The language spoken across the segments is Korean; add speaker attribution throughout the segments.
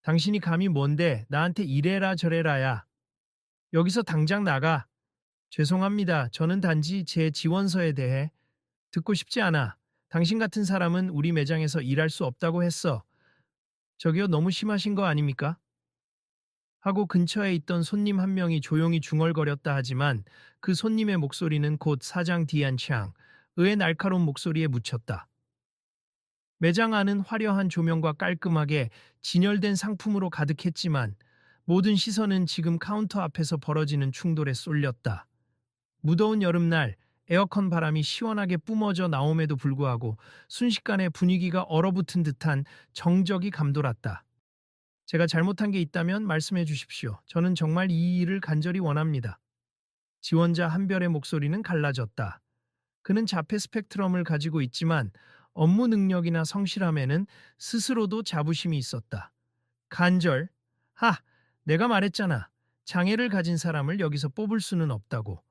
Speaker 1: 당신이 감히 뭔데 나한테 이래라 저래라야. 여기서 당장 나가. 죄송합니다. 저는 단지 제 지원서에 대해 듣고 싶지 않아. 당신 같은 사람은 우리 매장에서 일할 수 없다고 했어. 저기요, 너무 심하신 거 아닙니까? 하고 근처에 있던 손님 한 명이 조용히 중얼거렸다 하지만 그 손님의 목소리는 곧 사장 디안창, 의 날카로운 목소리에 묻혔다. 매장 안은 화려한 조명과 깔끔하게 진열된 상품으로 가득했지만 모든 시선은 지금 카운터 앞에서 벌어지는 충돌에 쏠렸다. 무더운 여름날 에어컨 바람이 시원하게 뿜어져 나옴에도 불구하고 순식간에 분위기가 얼어붙은 듯한 정적이 감돌았다. 제가 잘못한 게 있다면 말씀해 주십시오. 저는 정말 이 일을 간절히 원합니다. 지원자 한별의 목소리는 갈라졌다. 그는 자폐 스펙트럼을 가지고 있지만 업무 능력이나 성실함에는 스스로도 자부심이 있었다. 간절, 내가 말했잖아. 장애를 가진 사람을 여기서 뽑을 수는 없다고.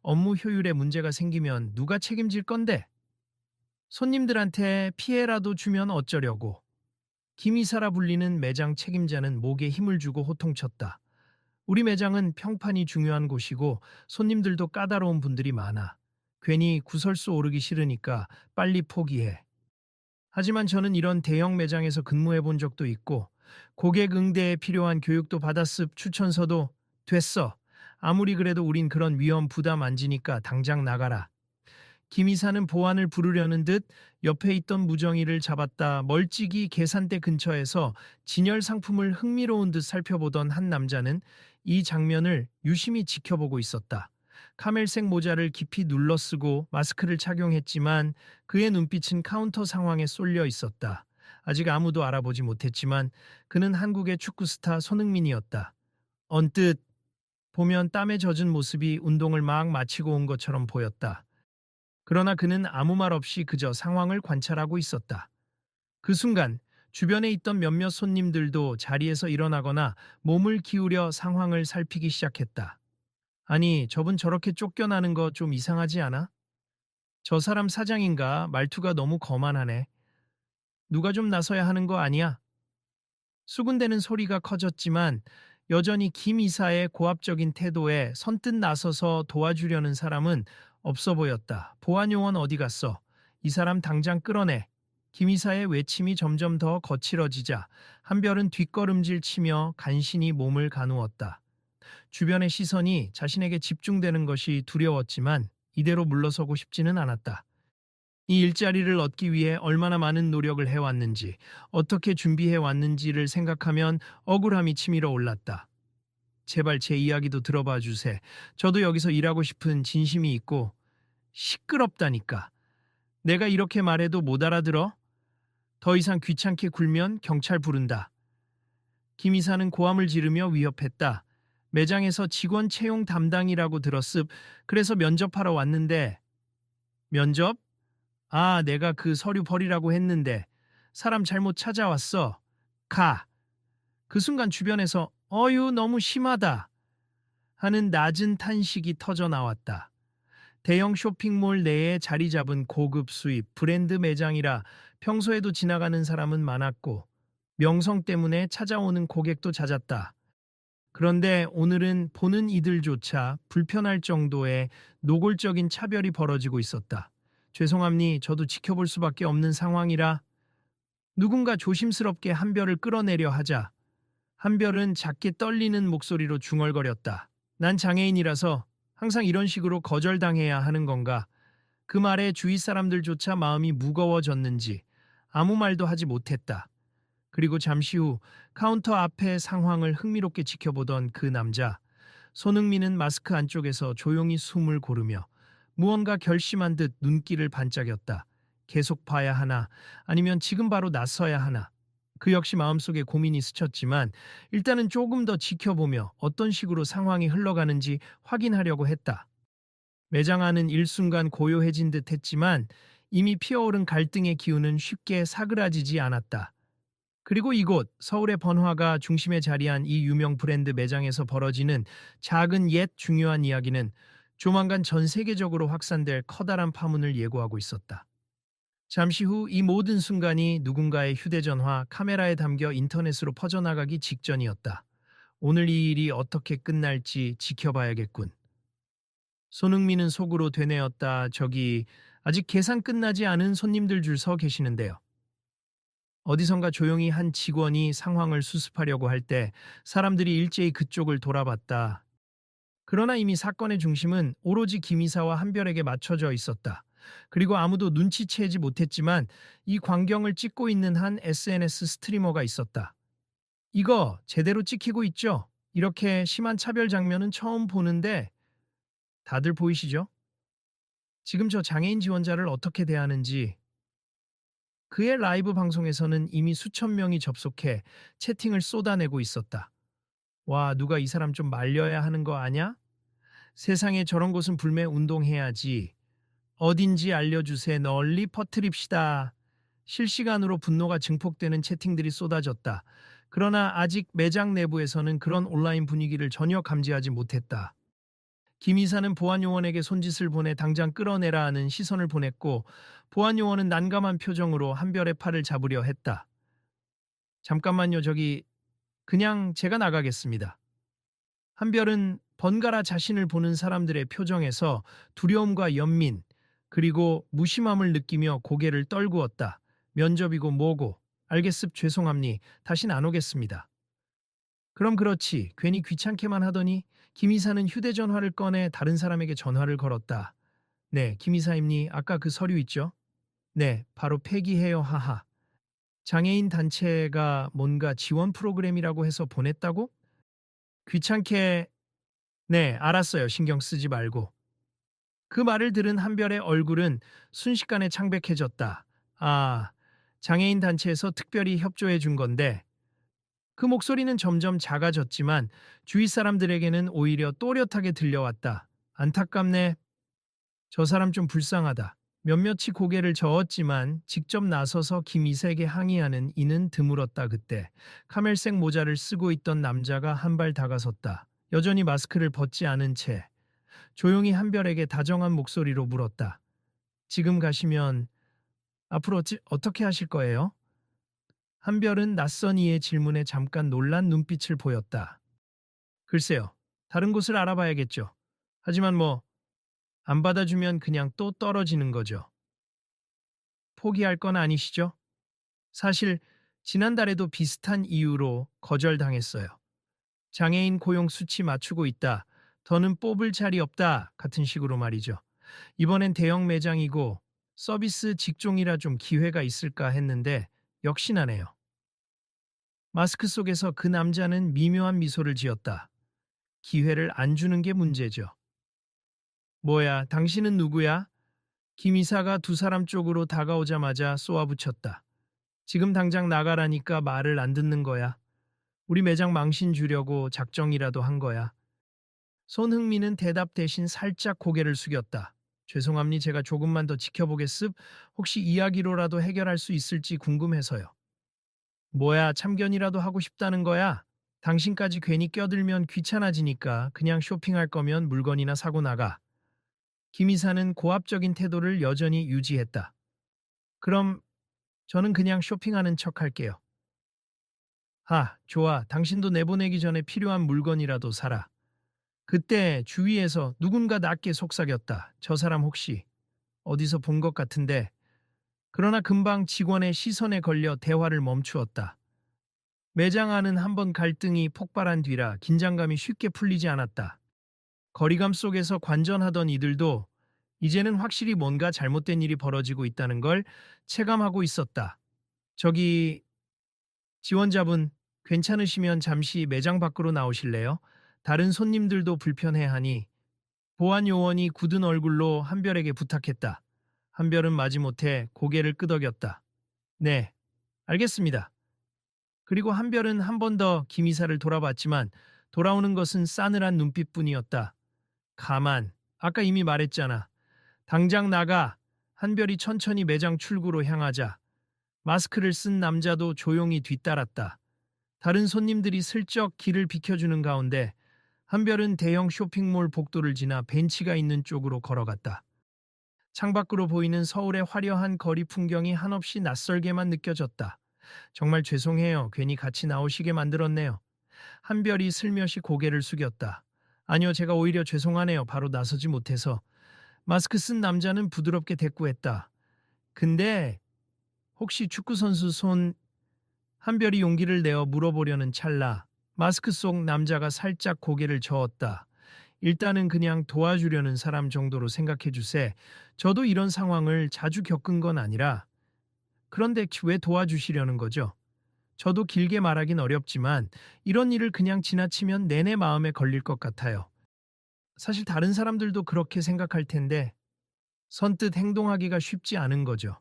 Speaker 1: 업무 효율에 문제가 생기면 누가 책임질 건데? 손님들한테 피해라도 주면 어쩌려고. 김이사라 불리는 매장 책임자는 목에 힘을 주고 호통쳤다. 우리 매장은 평판이 중요한 곳이고 손님들도 까다로운 분들이 많아. 괜히 구설수 오르기 싫으니까 빨리 포기해. 하지만 저는 이런 대형 매장에서 근무해 본 적도 있고 고객 응대에 필요한 교육도 받았습. 추천서도 됐어. 아무리 그래도 우린 그런 위험 부담 안 지니까 당장 나가라. 김 이사는 보안을 부르려는 듯 옆에 있던 무정이를 잡았다. 멀찍이 계산대 근처에서 진열 상품을 흥미로운 듯 살펴보던 한 남자는 이 장면을 유심히 지켜보고 있었다. 카멜색 모자를 깊이 눌러쓰고 마스크를 착용했지만 그의 눈빛은 카운터 상황에 쏠려 있었다. 아직 아무도 알아보지 못했지만 그는 한국의 축구 스타 손흥민이었다. 언뜻 보면 땀에 젖은 모습이 운동을 막 마치고 온 것처럼 보였다. 그러나 그는 아무 말 없이 그저 상황을 관찰하고 있었다. 그 순간 주변에 있던 몇몇 손님들도 자리에서 일어나거나 몸을 기울여 상황을 살피기 시작했다. 아니, 저분 저렇게 쫓겨나는 거 좀 이상하지 않아? 저 사람 사장인가? 말투가 너무 거만하네. 누가 좀 나서야 하는 거 아니야? 수군대는 소리가 커졌지만 여전히 김 이사의 고압적인 태도에 선뜻 나서서 도와주려는 사람은 없어 보였다. 보안요원 어디 갔어? 이 사람 당장 끌어내. 김 이사의 외침이 점점 더 거칠어지자 한별은 뒷걸음질 치며 간신히 몸을 가누었다. 주변의 시선이 자신에게 집중되는 것이 두려웠지만 이대로 물러서고 싶지는 않았다. 이 일자리를 얻기 위해 얼마나 많은 노력을 해왔는지, 어떻게 준비해 왔는지를 생각하면 억울함이 치밀어 올랐다. 제발 제 이야기도 들어봐 주세. 저도 여기서 일하고 싶은 진심이 있고, 시끄럽다니까. 내가 이렇게 말해도 못 알아들어? 더 이상 귀찮게 굴면 경찰 부른다. 김 이사는 고함을 지르며 위협했다. 매장에서 직원 채용 담당이라고 들었습. 그래서 면접하러 왔는데. 면접? 내가 그 서류 버리라고 했는데 사람 잘못 찾아왔어. 가. 그 순간 주변에서 어유 너무 심하다 하는 낮은 탄식이 터져 나왔다. 대형 쇼핑몰 내에 자리 잡은 고급 수입 브랜드 매장이라 평소에도 지나가는 사람은 많았고 명성 때문에 찾아오는 고객도 잦았다. 그런데 오늘은 보는 이들조차 불편할 정도의 노골적인 차별이 벌어지고 있었다. 죄송합니, 저도 지켜볼 수밖에 없는 상황이라. 누군가 조심스럽게 한별을 끌어내려 하자 한별은 작게 떨리는 목소리로 중얼거렸다. 난 장애인이라서 항상 이런 식으로 거절당해야 하는 건가? 그 말에 주위 사람들조차 마음이 무거워졌는지 아무 말도 하지 못했다. 그리고 잠시 후 카운터 앞의 상황을 흥미롭게 지켜보던 그 남자, 손흥민은 마스크 안쪽에서 조용히 숨을 고르며 무언가 결심한 듯 눈길을 반짝였다. 계속 봐야 하나, 아니면 지금 바로 나서야 하나. 그 역시 마음속에 고민이 스쳤지만 일단은 조금 더 지켜보며 어떤 식으로 상황이 흘러가는지 확인하려고 했다. 매장 안은 일순간 고요해진 듯 했지만 이미 피어오른 갈등의 기운은 쉽게 사그라지지 않았다. 그리고 이곳 서울의 번화가 중심에 자리한 이 유명 브랜드 매장에서 벌어지는 작은 옛 중요한 이야기는 조만간 전 세계적으로 확산될 커다란 파문을 예고하고 있었다. 잠시 후 이 모든 순간이 누군가의 휴대전화 카메라에 담겨 인터넷으로 퍼져나가기 직전이었다. 오늘 이 일이 어떻게 끝날지 지켜봐야겠군. 손흥민은 속으로 되뇌었다. 저기 아직 계산 끝나지 않은 손님들 줄 서 계시는데요. 어디선가 조용히 한 직원이 상황을 수습하려고 할 때 사람들이 일제히 그쪽을 돌아봤다. 그러나 이미 사건의 중심은 오로지 김이사와 한별에게 맞춰져 있었다. 그리고 아무도 눈치채지 못했지만 이 광경을 찍고 있는 한 SNS 스트리머가 있었다. 이거 제대로 찍히고 있죠? 이렇게 심한 차별 장면은 처음 보는데 다들 보이시죠? 지금 저 장애인 지원자를 어떻게 대하는지. 그의 라이브 방송에서는 이미 수천 명이 접속해 채팅을 쏟아내고 있었다. 와, 누가 이 사람 좀 말려야 하는 거 아냐? 세상에 저런 곳은 불매 운동해야지. 어딘지 알려주세 널리 퍼뜨립시다. 실시간으로 분노가 증폭되는 채팅들이 쏟아졌다. 그러나 아직 매장 내부에서는 그런 온라인 분위기를 전혀 감지하지 못했다. 김 이사는 보안요원에게 손짓을 보내 당장 끌어내라 하는 시선을 보냈고 보안요원은 난감한 표정으로 한별의 팔을 잡으려 했다. 잠깐만요, 저기 그냥 제가 나가겠습니다. 한별은 번갈아 자신을 보는 사람들의 표정에서 두려움과 연민, 그리고 무심함을 느끼며 고개를 떨구었다. 면접이고 뭐고, 알겠습 죄송합니. 다신 안 오겠습니다. 그럼 그렇지. 괜히 귀찮게만 하더니 김 이사는 휴대전화를 꺼내 다른 사람에게 전화를 걸었다. 네, 김 이사입니. 아까 그 서류 있죠? 네, 바로 폐기해요. 하하. 장애인 단체가 뭔가 지원 프로그램이라고 해서 보냈다고? 귀찮게 네, 알았어요. 신경 쓰지 말고. 그 말을 들은 한별의 얼굴은 순식간에 창백해졌다. 아, 장애인 단체에서 특별히 협조해 준 건데 그 목소리는 점점 작아졌지만 주위 사람들에게는 오히려 또렷하게 들려왔다. 안타깝네. 저 사람 좀 불쌍하다. 몇몇이 고개를 저었지만 직접 나서서 김이세에게 항의하는 이는 드물었다. 그때 카멜색 모자를 쓰고 있던 남자가 한 발 다가섰다. 여전히 마스크를 벗지 않은 채 조용히 한별에게 다정한 목소리로 물었다. 지금 가시면 앞으로 어떻게 하실 거예요? 한별은 낯선 이의 질문에 잠깐 놀란 눈빛을 보였다. 글쎄요. 다른 곳을 알아봐야겠죠. 하지만 뭐 안 받아주면 그냥 또 떨어지는 거죠. 포기할 건 아니시죠? 사실 지난달에도 비슷한 이유로 거절당했어요. 장애인 고용 수치 맞추고 있다. 더는 뽑을 자리 없다. 같은 식으로 말이죠. 이번엔 대형 매장이고 서비스 직종이라 좀 기회가 있을까 했는데 역시나네요. 마스크 속에서 그 남자는 미묘한 미소를 지었다. 기회를 안 주는 게 문제죠. 뭐야, 당신은 누구야? 김 이사가 두 사람 쪽으로 다가오자마자 쏘아붙였다. 지금 당장 나가라니까 말을 안 듣는 거야. 우리 매장 망신 주려고 작정이라도 한 거야. 손흥민은 대답 대신 살짝 고개를 숙였다. 죄송합니 제가 조금만 더 지켜보겠습. 혹시 이야기로라도 해결할 수 있을지 궁금해서요. 뭐야 참견이라도 하고 싶다는 거야? 당신까지 괜히 껴들면 귀찮아지니까 그냥 쇼핑할 거면 물건이나 사고 나가. 김 이사는 고압적인 태도를 여전히 유지했다. 그럼 저는 그냥 쇼핑하는 척 할게요. 하, 좋아. 당신도 내보내기 전에 필요한 물건이라도 사라. 그때 주위에서 누군가 낮게 속삭였다. 저 사람 혹시 어디서 본 것 같은데. 그러나 금방 직원의 시선에 걸려 대화를 멈추었다. 매장 안은 한번 갈등이 폭발한 뒤라 긴장감이 쉽게 풀리지 않았다. 거리감 속에서 관전하던 이들도 이제는 확실히 뭔가 잘못된 일이 벌어지고 있다는 걸 체감하고 있었다. 저기 지원자분 괜찮으시면 잠시 매장 밖으로 나오실래요? 다른 손님들도 불편해하니 보안 요원이 굳은 얼굴로 한별에게 부탁했다. 한별은 마지못해 고개를 끄덕였다. 네, 알겠습니다. 그리고 한별은 한 번 더 김이사를 돌아봤지만 돌아오는 것은 싸늘한 눈빛뿐이었다. 가만, 아까 이미 말했잖아. 당장 나가. 한별이 천천히 매장 출구로 향하자 마스크를 쓴 남자도 조용히 뒤따랐다. 다른 손님들이 슬쩍 길을 비켜주는 가운데 한별은 대형 쇼핑몰 복도를 지나 벤치가 있는 쪽으로 걸어갔다. 창밖으로 보이는 서울의 화려한 거리 풍경이 한없이 낯설게만 느껴졌다. 정말 죄송해요. 괜히 같이 나오시게 만들었네요. 한별이 슬며시 고개를 숙였다. 아니요, 제가 오히려 죄송하네요. 바로 나서지 못해서. 마스크 쓴 남자는 부드럽게 대꾸했다. 근데 혹시 축구선수 손... 한별이 용기를 내어 물어보려는 찰나 마스크 속 남자가 살짝 고개를 저었다. 일단은 그냥 도와주려는 사람 정도로 생각해 주세. 저도 이런 상황을 자주 겪은 건 아니라 그런데 왜 도와주시려는 거죠? 저도 길게 말하긴 어렵지만 이런 일을 그냥 지나치면 내내 마음에 걸릴 것 같아요. 사실 다른 사람들도 그렇게 생각할 텐데 선뜻 행동하기가 쉽지 않은 거죠.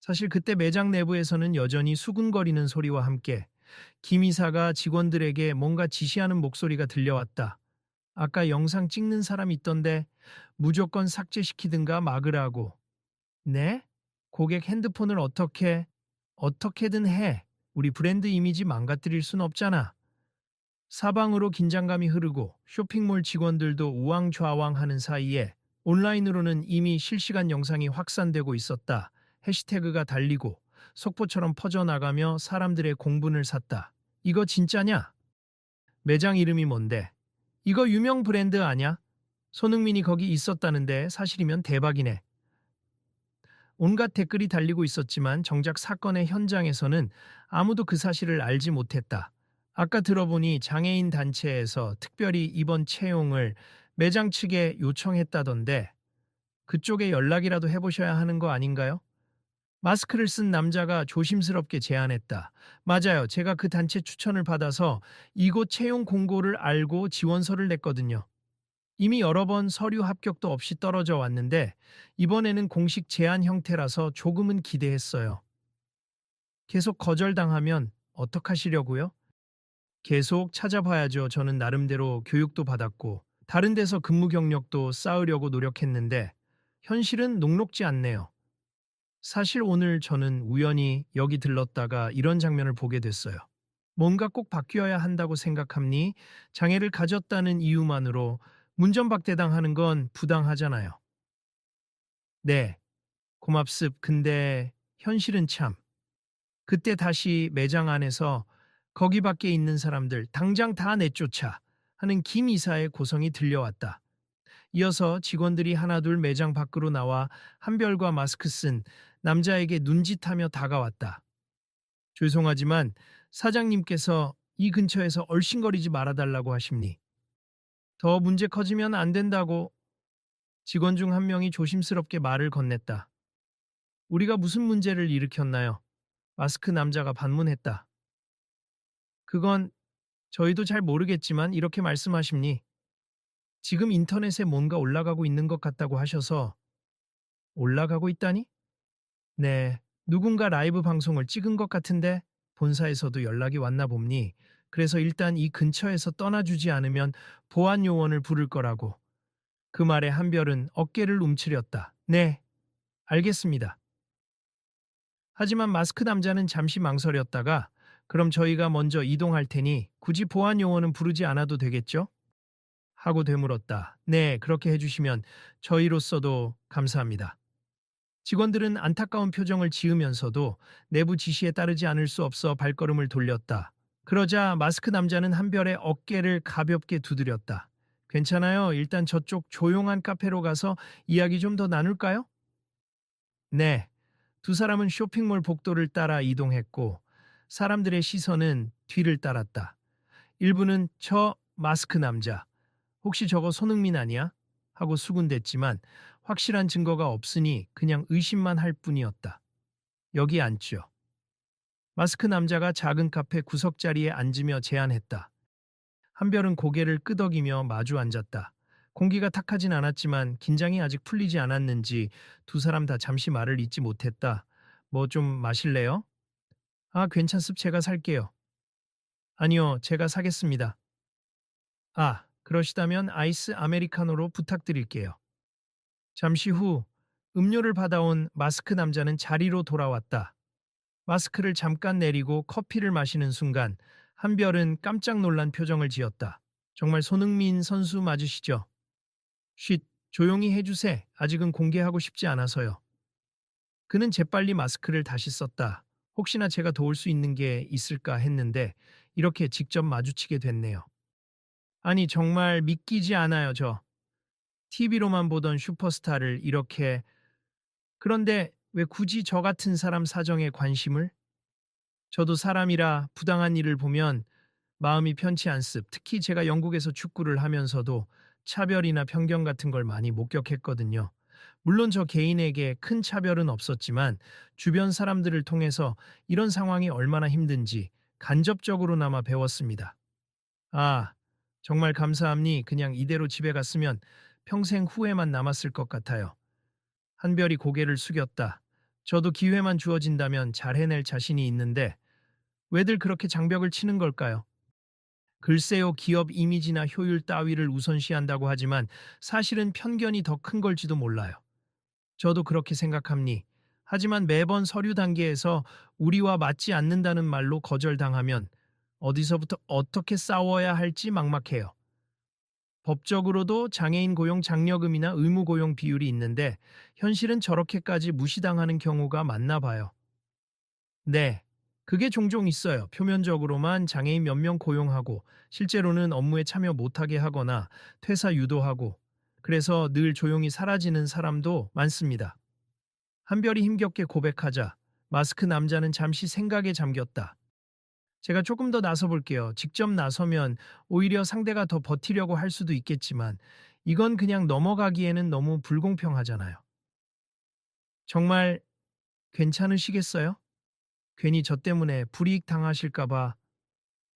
Speaker 1: 사실 그때 매장 내부에서는 여전히 수군거리는 소리와 함께 김 이사가 직원들에게 뭔가 지시하는 목소리가 들려왔다. 아까 영상 찍는 사람 있던데 무조건 삭제시키든가 막으라고. 네? 고객 핸드폰을 어떻게든 해. 우리 브랜드 이미지 망가뜨릴 순 없잖아. 사방으로 긴장감이 흐르고 쇼핑몰 직원들도 우왕좌왕하는 사이에 온라인으로는 이미 실시간 영상이 확산되고 있었다. 해시태그가 달리고 속보처럼 퍼져나가며 사람들의 공분을 샀다. 이거 진짜냐? 매장 이름이 뭔데? 이거 유명 브랜드 아냐? 손흥민이 거기 있었다는데 사실이면 대박이네. 온갖 댓글이 달리고 있었지만 정작 사건의 현장에서는 아무도 그 사실을 알지 못했다. 아까 들어보니 장애인 단체에서 특별히 이번 채용을 매장 측에 요청했다던데 그쪽에 연락이라도 해보셔야 하는 거 아닌가요? 마스크를 쓴 남자가 조심스럽게 제안했다. 맞아요. 제가 그 단체 추천을 받아서 이곳 채용 공고를 알고 지원서를 냈거든요. 이미 여러 번 서류 합격도 없이 떨어져 왔는데 이번에는 공식 제안 형태라서 조금은 기대했어요. 계속 거절당하면 어떡하시려고요? 계속 찾아봐야죠. 저는 나름대로 교육도 받았고 다른 데서 근무 경력도 쌓으려고 노력했는데 현실은 녹록지 않네요. 사실 오늘 저는 우연히 여기 들렀다가 이런 장면을 보게 됐어요. 뭔가 꼭 바뀌어야 한다고 생각합니? 장애를 가졌다는 이유만으로 문전박대당하는 건 부당하잖아요. 네, 고맙습. 근데 현실은 참. 그때 다시 매장 안에서 거기 밖에 있는 사람들 당장 다 내쫓아 하는 김 이사의 고성이 들려왔다. 이어서 직원들이 하나둘 매장 밖으로 나와 한별과 마스크 쓴 남자에게 눈짓하며 다가왔다. 죄송하지만 사장님께서 이 근처에서 얼씬거리지 말아달라고 하십니. 더 문제 커지면 안 된다고 직원 중 한 명이 조심스럽게 말을 건넸다. 우리가 무슨 문제를 일으켰나요? 마스크 남자가 반문했다. 그건 저희도 잘 모르겠지만 이렇게 말씀하십니. 지금 인터넷에 뭔가 올라가고 있는 것 같다고 하셔서 올라가고 있다니? 네, 누군가 라이브 방송을 찍은 것 같은데 본사에서도 연락이 왔나 봅니. 그래서 일단 이 근처에서 떠나주지 않으면 보안 요원을 부를 거라고. 그 말에 한별은 어깨를 움츠렸다. 네, 알겠습니다. 하지만 마스크 남자는 잠시 망설였다가 그럼 저희가 먼저 이동할 테니 굳이 보안 요원은 부르지 않아도 되겠죠? 하고 되물었다. 네, 그렇게 해주시면 저희로서도 감사합니다. 직원들은 안타까운 표정을 지으면서도 내부 지시에 따르지 않을 수 없어 발걸음을 돌렸다. 그러자 마스크 남자는 한별의 어깨를 가볍게 두드렸다. 괜찮아요. 일단 저쪽 조용한 카페로 가서 이야기 좀 더 나눌까요? 네. 두 사람은 쇼핑몰 복도를 따라 이동했고 사람들의 시선은 뒤를 따랐다. 일부는 저 마스크 남자. 혹시 저거 손흥민 아니야? 하고 수군댔지만 확실한 증거가 없으니 그냥 의심만 할 뿐이었다. 여기 앉죠. 마스크 남자가 작은 카페 구석자리에 앉으며 제안했다. 한별은 고개를 끄덕이며 마주 앉았다. 공기가 탁하진 않았지만 긴장이 아직 풀리지 않았는지 두 사람 다 잠시 말을 잇지 못했다. 뭐 좀 마실래요? 아, 괜찮습. 제가 살게요. 아니요, 제가 사겠습니다. 아, 그러시다면 아이스 아메리카노로 부탁드릴게요. 잠시 후 음료를 받아온 마스크 남자는 자리로 돌아왔다. 마스크를 잠깐 내리고 커피를 마시는 순간 한별은 깜짝 놀란 표정을 지었다. 정말 손흥민 선수 맞으시죠? 쉿, 조용히 해주세. 아직은 공개하고 싶지 않아서요. 그는 재빨리 마스크를 다시 썼다. 혹시나 제가 도울 수 있는 게 있을까 했는데 이렇게 직접 마주치게 됐네요. 아니, 정말 믿기지 않아요, 저. TV로만 보던 슈퍼스타를 이렇게. 그런데 왜 굳이 저 같은 사람 사정에 관심을? 저도 사람이라 부당한 일을 보면 마음이 편치 않습. 특히 제가 영국에서 축구를 하면서도 차별이나 편견 같은 걸 많이 목격했거든요. 물론 저 개인에게 큰 차별은 없었지만 주변 사람들을 통해서 이런 상황이 얼마나 힘든지 간접적으로나마 배웠습니다. 아, 정말 감사합니. 그냥 이대로 집에 갔으면 평생 후회만 남았을 것 같아요. 한별이 고개를 숙였다. 저도 기회만 주어진다면 잘 해낼 자신이 있는데 왜들 그렇게 장벽을 치는 걸까요? 글쎄요, 기업 이미지나 효율 따위를 우선시한다고 하지만 사실은 편견이 더 큰 걸지도 몰라요. 저도 그렇게 생각합니. 하지만 매번 서류 단계에서 우리와 맞지 않는다는 말로 거절당하면 어디서부터 어떻게 싸워야 할지 막막해요. 법적으로도 장애인 고용 장려금이나 의무 고용 비율이 있는데 현실은 저렇게까지 무시당하는 경우가 많나 봐요. 네, 그게 종종 있어요. 표면적으로만 장애인 몇 명 고용하고 실제로는 업무에 참여 못하게 하거나 퇴사 유도하고 그래서 늘 조용히 사라지는 사람도 많습니다. 한별이 힘겹게 고백하자 마스크 남자는 잠시 생각에 잠겼다. 제가 조금 더 나서 볼게요. 직접 나서면 오히려 상대가 더 버티려고 할 수도 있겠지만 이건 그냥 넘어가기에는 너무 불공평하잖아요. 정말 괜찮으시겠어요? 괜히 저 때문에 불이익 당하실까봐.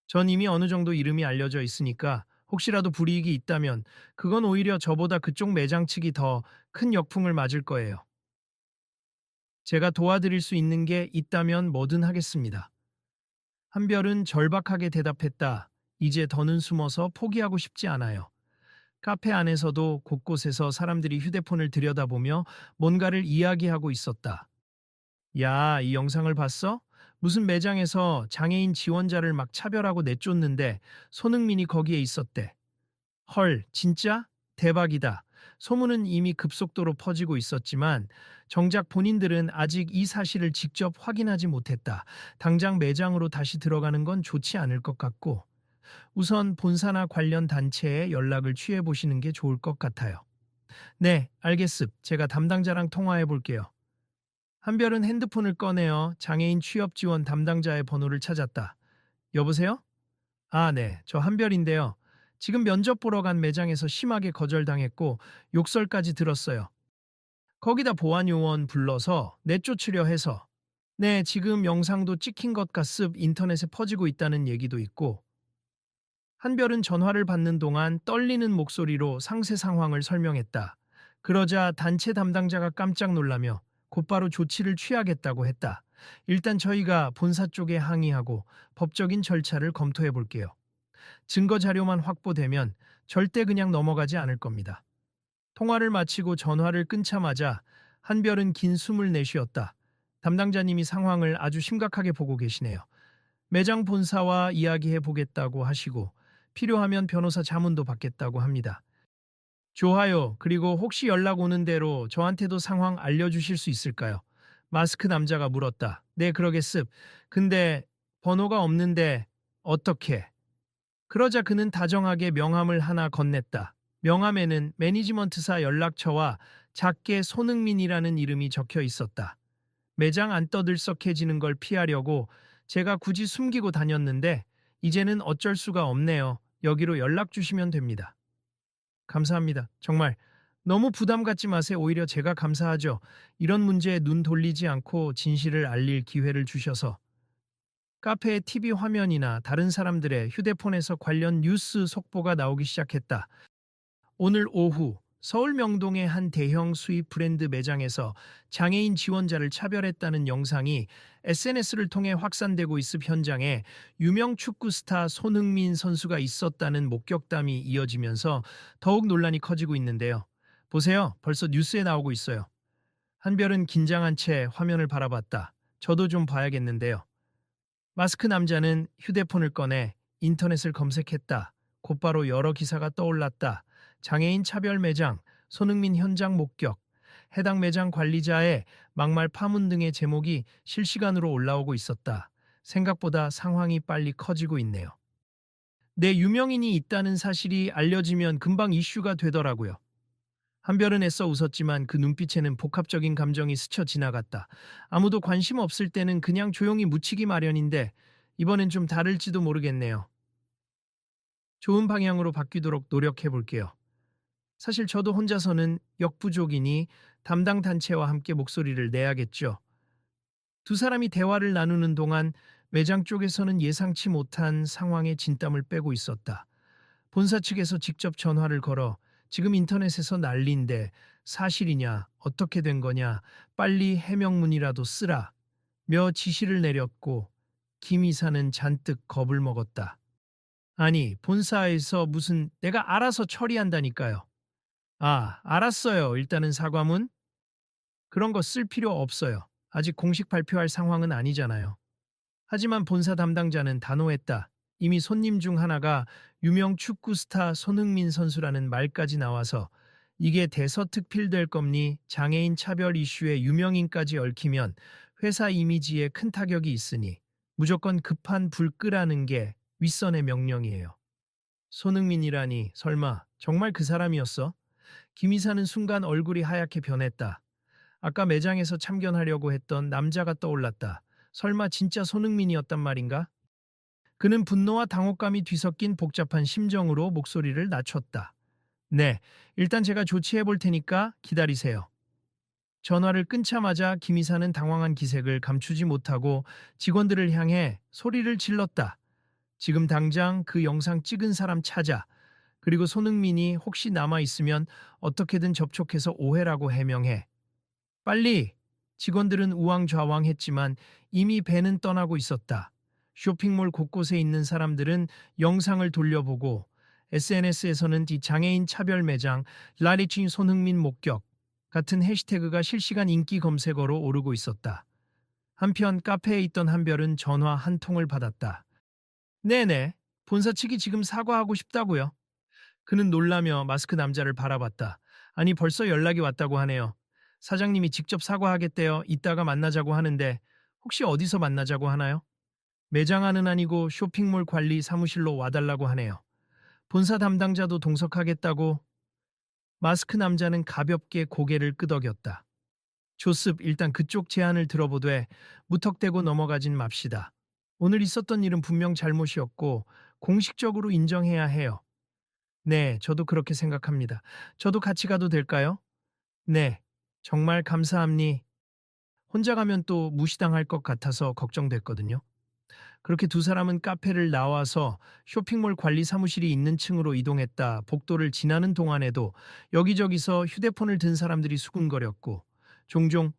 Speaker 1: 전 이미 어느 정도 이름이 알려져 있으니까 혹시라도 불이익이 있다면 그건 오히려 저보다 그쪽 매장 측이 더 큰 역풍을 맞을 거예요. 제가 도와드릴 수 있는 게 있다면 뭐든 하겠습니다. 한별은 절박하게 대답했다. 이제 더는 숨어서 포기하고 싶지 않아요. 카페 안에서도 곳곳에서 사람들이 휴대폰을 들여다보며 뭔가를 이야기하고 있었다. 야, 이 영상을 봤어? 무슨 매장에서 장애인 지원자를 막 차별하고 내쫓는데 손흥민이 거기에 있었대. 헐, 진짜? 대박이다. 소문은 이미 급속도로 퍼지고 있었지만 정작 본인들은 아직 이 사실을 직접 확인하지 못했다. 당장 매장으로 다시 들어가는 건 좋지 않을 것 같고 우선 본사나 관련 단체에 연락을 취해 보시는 게 좋을 것 같아요. 네, 알겠습. 제가 담당자랑 통화해 볼게요. 한별은 핸드폰을 꺼내어 장애인 취업 지원 담당자의 번호를 찾았다. 여보세요? 아, 네. 저 한별인데요. 지금 면접 보러 간 매장에서 심하게 거절당했고 욕설까지 들었어요. 거기다 보안 요원 불러서 내쫓으려 해서. 네, 지금 영상도 찍힌 것 같습. 인터넷에 퍼지고 있다는 얘기도 있고. 한별은 전화를 받는 동안 떨리는 목소리로 상세 상황을 설명했다. 그러자 단체 담당자가 깜짝 놀라며 곧바로 조치를 취하겠다고 했다. 일단 저희가 본사 쪽에 항의하고 법적인 절차를 검토해 볼게요. 증거 자료만 확보되면 절대 그냥 넘어가지 않을 겁니다. 통화를 마치고 전화를 끊자마자 한별은 긴 숨을 내쉬었다. 담당자님이 상황을 아주 심각하게 보고 계시네요. 매장 본사와 이야기해 보겠다고 하시고 필요하면 변호사 자문도 받겠다고 합니다. 좋아요. 그리고 혹시 연락 오는 대로 저한테도 상황 알려주실 수 있을까요? 마스크 남자가 물었다. 네, 그러겠습. 근데 번호가 없는데 어떻게? 그러자 그는 다정하게 명함을 하나 건넸다. 명함에는 매니지먼트사 연락처와 작게 손흥민이라는 이름이 적혀 있었다. 매장 안 떠들썩해지는 걸 피하려고 제가 굳이 숨기고 다녔는데 이제는 어쩔 수가 없네요. 여기로 연락 주시면 됩니다. 감사합니다. 정말 너무 부담 갖지 마세요. 오히려 제가 감사하죠. 이런 문제에 눈 돌리지 않고 진실을 알릴 기회를 주셔서. 카페의 TV 화면이나 다른 사람들의 휴대폰에서 관련 뉴스 속보가 나오기 시작했다. 오늘 오후 서울 명동의 한 대형 수입 브랜드 매장에서 장애인 지원자를 차별했다는 영상이 SNS를 통해 확산되고 있을 현장에 유명 축구 스타 손흥민 선수가 있었다는 목격담이 이어지면서 더욱 논란이 커지고 있는데요. 보세요. 벌써 뉴스에 나오고 있어요. 한별은 긴장한 채 화면을 바라봤다. 저도 좀 봐야겠는데요. 마스크 남자는 휴대폰을 꺼내 인터넷을 검색했다. 곧바로 여러 기사가 떠올랐다. 장애인 차별 매장, 손흥민 현장 목격, 해당 매장 관리자의 막말 파문 등의 제목이 실시간으로 올라오고 있었다. 생각보다 상황이 빨리 커지고 있네요. 내 유명인이 있다는 사실이 알려지면 금방 이슈가 되더라고요. 한별은 애써 웃었지만 그 눈빛에는 복합적인 감정이 스쳐 지나갔다. 아무도 관심 없을 때는 그냥 조용히 묻히기 마련인데 이번엔 좀 다를지도 모르겠네요. 좋은 방향으로 바뀌도록 노력해 볼게요. 사실 저도 혼자서는 역부족이니 담당 단체와 함께 목소리를 내야겠죠. 두 사람이 대화를 나누는 동안 매장 쪽에서는 예상치 못한 상황에 진땀을 빼고 있었다. 본사 측에서 직접 전화를 걸어 지금 인터넷에서 난리인데 사실이냐, 어떻게 된 거냐, 빨리 해명문이라도 쓰라 며 지시를 내렸고 김 이사는 잔뜩 겁을 먹었다. 아니, 본사에서 무슨 내가 알아서 처리한다니까요. 아, 알았어요. 일단은 사과문? 그런 거 쓸 필요 없어요. 아직 공식 발표할 상황은 아니잖아요. 하지만 본사 담당자는 단호했다. 이미 손님 중 하나가 유명 축구 스타 손흥민 선수라는 말까지 나와서 이게 대서특필될 겁니 장애인 차별 이슈에 유명인까지 얽히면 회사 이미지에 큰 타격이 있으니 무조건 급한 불 끄라는 게 윗선의 명령이에요. 손흥민이라니 설마 정말 그 사람이었어? 김 이사는 순간 얼굴이 하얗게 변했다. 아까 매장에서 참견하려고 했던 남자가 떠올랐다. 설마 진짜 손흥민이었단 말인가? 그는 분노와 당혹감이 뒤섞인 복잡한 심정으로 목소리를 낮췄다. 네, 일단 제가 조치해 볼 테니까 기다리세요. 전화를 끊자마자 김 이사는 당황한 기색을 감추지 못하고 직원들을 향해 소리를 질렀다. 지금 당장 그 영상 찍은 사람 찾아. 그리고 손흥민이 혹시 남아있으면 어떻게든 접촉해서 오해라고 해명해. 빨리! 직원들은 우왕좌왕했지만 이미 배는 떠나고 있었다. 쇼핑몰 곳곳에 있는 사람들은 영상을 돌려보고 SNS에서는 이 장애인 차별 매장, 라리칭 손흥민 목격 같은 해시태그가 실시간 인기 검색어로 오르고 있었다. 한편 카페에 있던 한별은 전화 한 통을 받았다. 네네, 본사 측이 지금 사과하고 싶다고요. 그는 놀라며 마스크 남자를 바라봤다. 아니 벌써 연락이 왔다고 하네요. 사장님이 직접 사과하겠대요. 이따가 만나자고 하는데 혹시 어디서 만나자고 하나요? 매장 안은 아니고 쇼핑몰 관리 사무실로 와달라고 하네요. 본사 담당자도 동석하겠다고. 마스크 남자는 가볍게 고개를 끄덕였다. 조습 일단 그쪽 제안을 들어보되 무턱대고 넘어가진 맙시다. 오늘 있었던 일은 분명 잘못이었고 공식적으로 인정해야 해요. 네, 저도 그렇게 생각합니다. 저도 같이 가도 될까요? 네, 정말 감사합니. 혼자 가면 또 무시당할 것 같아서 걱정됐거든요. 그렇게 두 사람은 카페를 나와서 쇼핑몰 관리 사무실이 있는 층으로 이동했다. 복도를 지나는 동안에도 여기저기서 휴대폰을 든 사람들이 수군거렸고 종종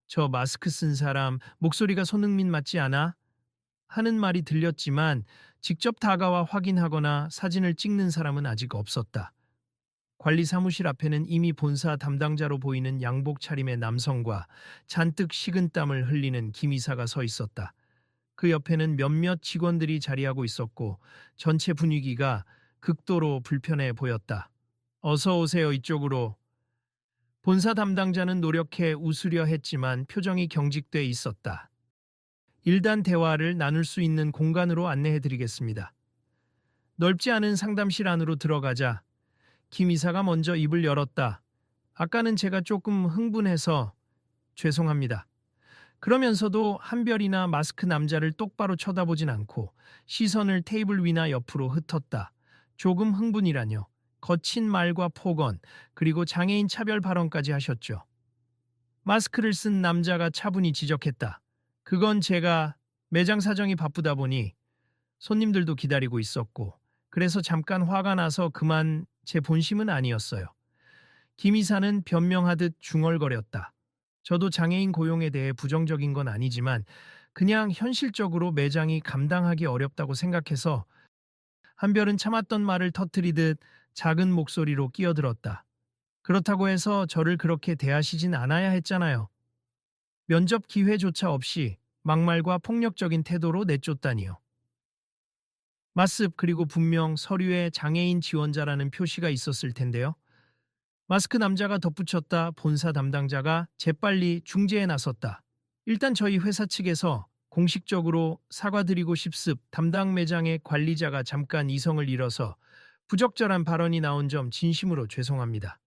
Speaker 1: 저 마스크 쓴 사람 목소리가 손흥민 맞지 않아? 하는 말이 들렸지만 직접 다가와 확인하거나 사진을 찍는 사람은 아직 없었다. 관리 사무실 앞에는 이미 본사 담당자로 보이는 양복 차림의 남성과 잔뜩 식은땀을 흘리는 김 이사가 서 있었다. 그 옆에는 몇몇 직원들이 자리하고 있었고 전체 분위기가 극도로 불편해 보였다. 어서 오세요, 이쪽으로. 본사 담당자는 노력해 웃으려 했지만 표정이 경직돼 있었다. 일단 대화를 나눌 수 있는 공간으로 안내해 드리겠습니다. 넓지 않은 상담실 안으로 들어가자 김 이사가 먼저 입을 열었다. 아까는 제가 조금 흥분해서 죄송합니다. 그러면서도 한별이나 마스크 남자를 똑바로 쳐다보진 않고 시선을 테이블 위나 옆으로 흩었다. 조금 흥분이라뇨. 거친 말과 폭언, 그리고 장애인 차별 발언까지 하셨죠. 마스크를 쓴 남자가 차분히 지적했다. 그건 제가 매장 사정이 바쁘다 보니 손님들도 기다리고 있었고 그래서 잠깐 화가 나서 그만 제 본심은 아니었어요. 김 이사는 변명하듯 중얼거렸다. 저도 장애인 고용에 대해 부정적인 건 아니지만 그냥 현실적으로 매장이 감당하기 어렵다고 생각해서 한별은 참았던 말을 터뜨리듯 작은 목소리로 끼어들었다. 그렇다고 해서 저를 그렇게 대하시진 않아야 했잖아요. 면접 기회조차 없이 막말과 폭력적인 태도로 내쫓다니요. 맞습. 그리고 분명 서류에 장애인 지원자라는 표시가 있었을 텐데요. 마스크 남자가 덧붙였다. 본사 담당자가 재빨리 중재에 나섰다. 일단 저희 회사 측에서 공식적으로 사과드리고 싶습. 담당 매장의 관리자가 잠깐 이성을 잃어서 부적절한 발언이 나온 점 진심으로 죄송합니다.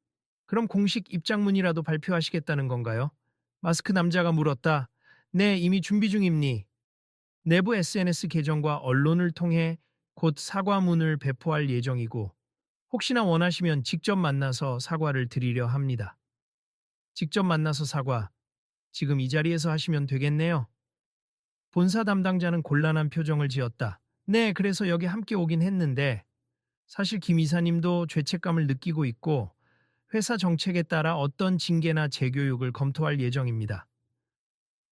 Speaker 1: 그럼 공식 입장문이라도 발표하시겠다는 건가요? 마스크 남자가 물었다. 네, 이미 준비 중입니. 내부 SNS 계정과 언론을 통해 곧 사과문을 배포할 예정이고 혹시나 원하시면 직접 만나서 사과를 드리려 합니다. 직접 만나서 사과, 지금 이 자리에서 하시면 되겠네요. 본사 담당자는 곤란한 표정을 지었다. 네, 그래서 여기 함께 오긴 했는데 사실 김 이사님도 죄책감을 느끼고 있고 회사 정책에 따라 어떤 징계나 재교육을 검토할 예정입니다.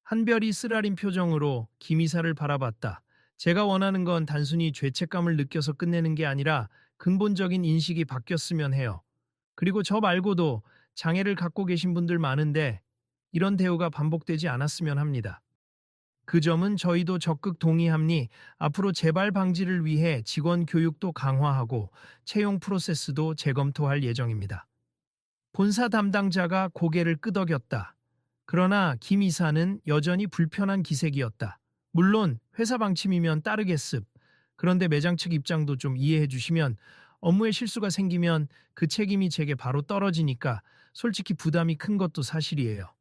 Speaker 1: 한별이 쓰라린 표정으로 김 이사를 바라봤다. 제가 원하는 건 단순히 죄책감을 느껴서 끝내는 게 아니라 근본적인 인식이 바뀌었으면 해요. 그리고 저 말고도 장애를 갖고 계신 분들 많은데 이런 대우가 반복되지 않았으면 합니다. 그 점은 저희도 적극 동의합니. 앞으로 재발 방지를 위해 직원 교육도 강화하고 채용 프로세스도 재검토할 예정입니다. 본사 담당자가 고개를 끄덕였다. 그러나 김 이사는 여전히 불편한 기색이었다. 물론 회사 방침이면 따르겠습. 그런데 매장 측 입장도 좀 이해해 주시면 업무에 실수가 생기면 그 책임이 제게 바로 떨어지니까 솔직히 부담이 큰 것도 사실이에요.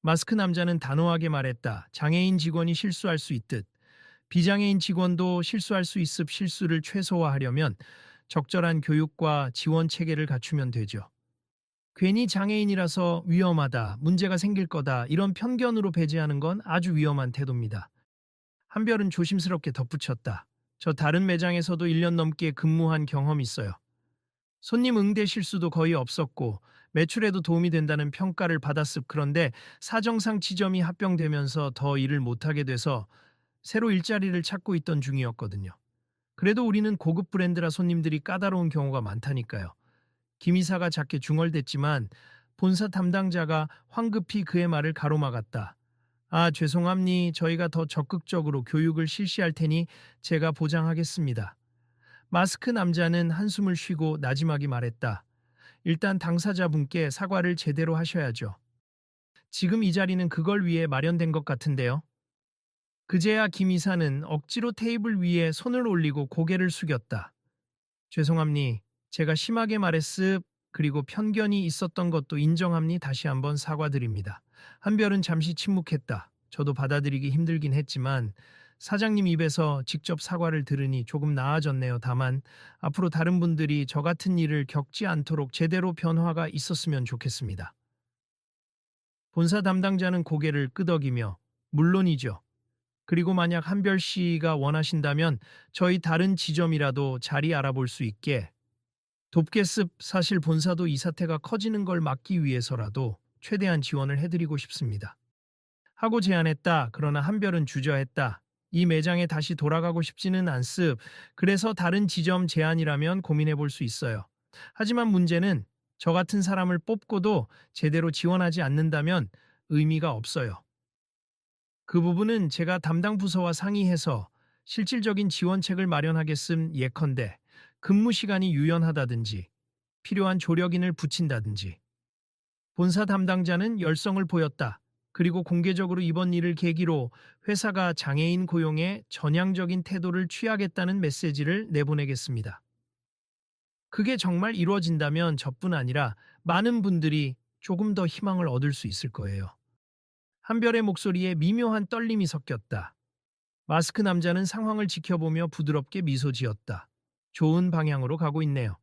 Speaker 1: 마스크 남자는 단호하게 말했다. 장애인 직원이 실수할 수 있듯 비장애인 직원도 실수할 수 있음. 실수를 최소화하려면 적절한 교육과 지원 체계를 갖추면 되죠. 괜히 장애인이라서 위험하다, 문제가 생길 거다 이런 편견으로 배제하는 건 아주 위험한 태도입니다. 한별은 조심스럽게 덧붙였다. 저 다른 매장에서도 1년 넘게 근무한 경험이 있어요. 손님 응대 실수도 거의 없었고 매출에도 도움이 된다는 평가를 받았습. 그런데 사정상 지점이 합병되면서 더 일을 못하게 돼서 새로 일자리를 찾고 있던 중이었거든요. 그래도 우리는 고급 브랜드라 손님들이 까다로운 경우가 많다니까요. 김 이사가 작게 중얼댔지만 본사 담당자가 황급히 그의 말을 가로막았다. 아, 죄송합니. 저희가 더 적극적으로 교육을 실시할 테니 제가 보장하겠습니다. 마스크 남자는 한숨을 쉬고 나지막이 말했다. 일단 당사자분께 사과를 제대로 하셔야죠. 지금 이 자리는 그걸 위해 마련된 것 같은데요. 그제야 김 이사는 억지로 테이블 위에 손을 올리고 고개를 숙였다. 죄송합니. 제가 심하게 말했습. 그리고 편견이 있었던 것도 인정합니. 다시 한번 사과드립니다. 한별은 잠시 침묵했다. 저도 받아들이기 힘들긴 했지만 사장님 입에서 직접 사과를 들으니 조금 나아졌네요. 다만 앞으로 다른 분들이 저 같은 일을 겪지 않도록 제대로 변화가 있었으면 좋겠습니다. 본사 담당자는 고개를 끄덕이며 물론이죠. 그리고 만약 한별 씨가 원하신다면 저희 다른 지점이라도 자리 알아볼 수 있게 돕겠습. 사실 본사도 이 사태가 커지는 걸 막기 위해서라도 최대한 지원을 해드리고 싶습니다. 하고 제안했다. 그러나 한별은 주저했다. 이 매장에 다시 돌아가고 싶지는 않습. 그래서 다른 지점 제안이라면 고민해 볼 수 있어요. 하지만 문제는 저 같은 사람을 뽑고도 제대로 지원하지 않는다면 의미가 없어요. 그 부분은 제가 담당 부서와 상의해서 실질적인 지원책을 마련하겠음. 예컨대 근무 시간이 유연하다든지 필요한 조력인을 붙인다든지. 본사 담당자는 열성을 보였다. 그리고 공개적으로 이번 일을 계기로 회사가 장애인 고용에 전향적인 태도를 취하겠다는 메시지를 내보내겠습니다. 그게 정말 이루어진다면 저뿐 아니라 많은 분들이 조금 더 희망을 얻을 수 있을 거예요. 한별의 목소리에 미묘한 떨림이 섞였다. 마스크 남자는 상황을 지켜보며 부드럽게 미소 지었다. 좋은 방향으로 가고 있네요.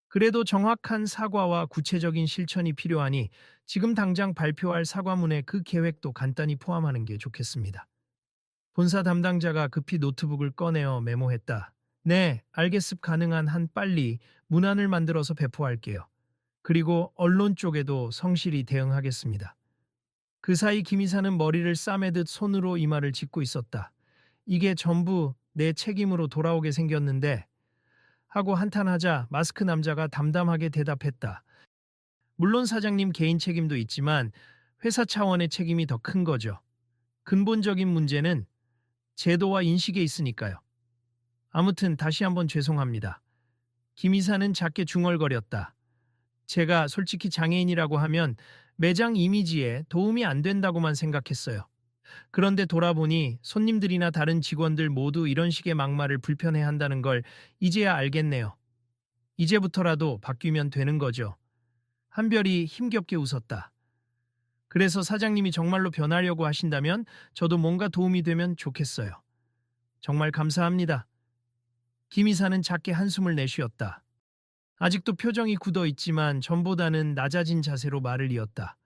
Speaker 1: 그래도 정확한 사과와 구체적인 실천이 필요하니 지금 당장 발표할 사과문에 그 계획도 간단히 포함하는 게 좋겠습니다. 본사 담당자가 급히 노트북을 꺼내어 메모했다. 네, 알겠습. 가능한 한 빨리 문안을 만들어서 배포할게요. 그리고 언론 쪽에도 성실히 대응하겠습니다. 그 사이 김 이사는 머리를 싸매듯 손으로 이마를 짚고 있었다. 이게 전부 내 책임으로 돌아오게 생겼는데 하고 한탄하자 마스크 남자가 담담하게 대답했다. 물론 사장님 개인 책임도 있지만 회사 차원의 책임이 더 큰 거죠. 근본적인 문제는 제도와 인식에 있으니까요. 아무튼 다시 한번 죄송합니다. 김 이사는 작게 중얼거렸다. 제가 솔직히 장애인이라고 하면 매장 이미지에 도움이 안 된다고만 생각했어요. 그런데 돌아보니 손님들이나 다른 직원들 모두 이런 식의 막말을 불편해 한다는 걸 이제야 알겠네요. 이제부터라도 바뀌면 되는 거죠. 한별이 힘겹게 웃었다. 그래서 사장님이 정말로 변하려고 하신다면 저도 뭔가 도움이 되면 좋겠어요. 정말 감사합니다. 김 이사는 작게 한숨을 내쉬었다. 아직도 표정이 굳어 있지만 전보다는 낮아진 자세로 말을 이었다.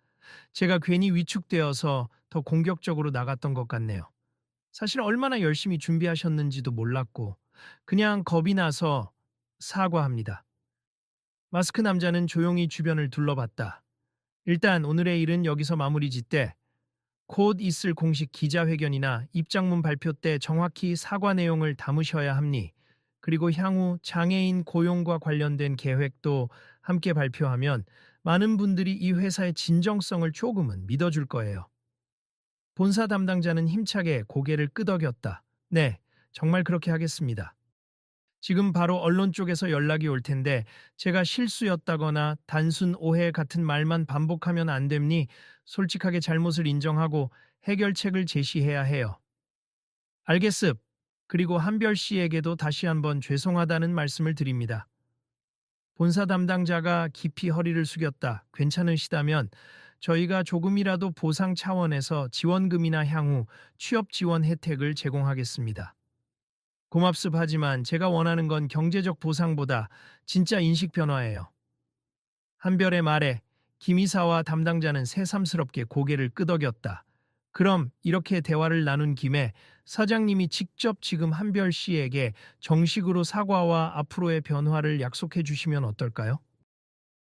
Speaker 1: 제가 괜히 위축되어서 더 공격적으로 나갔던 것 같네요. 사실 얼마나 열심히 준비하셨는지도 몰랐고 그냥 겁이 나서 사과합니다. 마스크 남자는 조용히 주변을 둘러봤다. 일단 오늘의 일은 여기서 마무리 짓되 곧 있을 공식 기자회견이나 입장문 발표 때 정확히 사과 내용을 담으셔야 합니. 그리고 향후 장애인 고용과 관련된 계획도 함께 발표하면 많은 분들이 이 회사의 진정성을 조금은 믿어줄 거예요. 본사 담당자는 힘차게 고개를 끄덕였다. 네, 정말 그렇게 하겠습니다. 지금 바로 언론 쪽에서 연락이 올 텐데 제가 실수였다거나 단순 오해 같은 말만 반복하면 안 됩니? 솔직하게 잘못을 인정하고 해결책을 제시해야 해요. 알겠습. 그리고 한별 씨에게도 다시 한번 죄송하다는 말씀을 드립니다. 본사 담당자가 깊이 허리를 숙였다. 괜찮으시다면 저희가 조금이라도 보상 차원에서 지원금이나 향후 취업 지원 혜택을 제공하겠습니다. 고맙습 하지만 제가 원하는 건 경제적 보상보다 진짜 인식 변화예요. 한별의 말에 김 이사와 담당자는 새삼스럽게 고개를 끄덕였다. 그럼 이렇게 대화를 나눈 김에 사장님이 직접 지금 한별 씨에게 정식으로 사과와 앞으로의 변화를 약속해 주시면 어떨까요?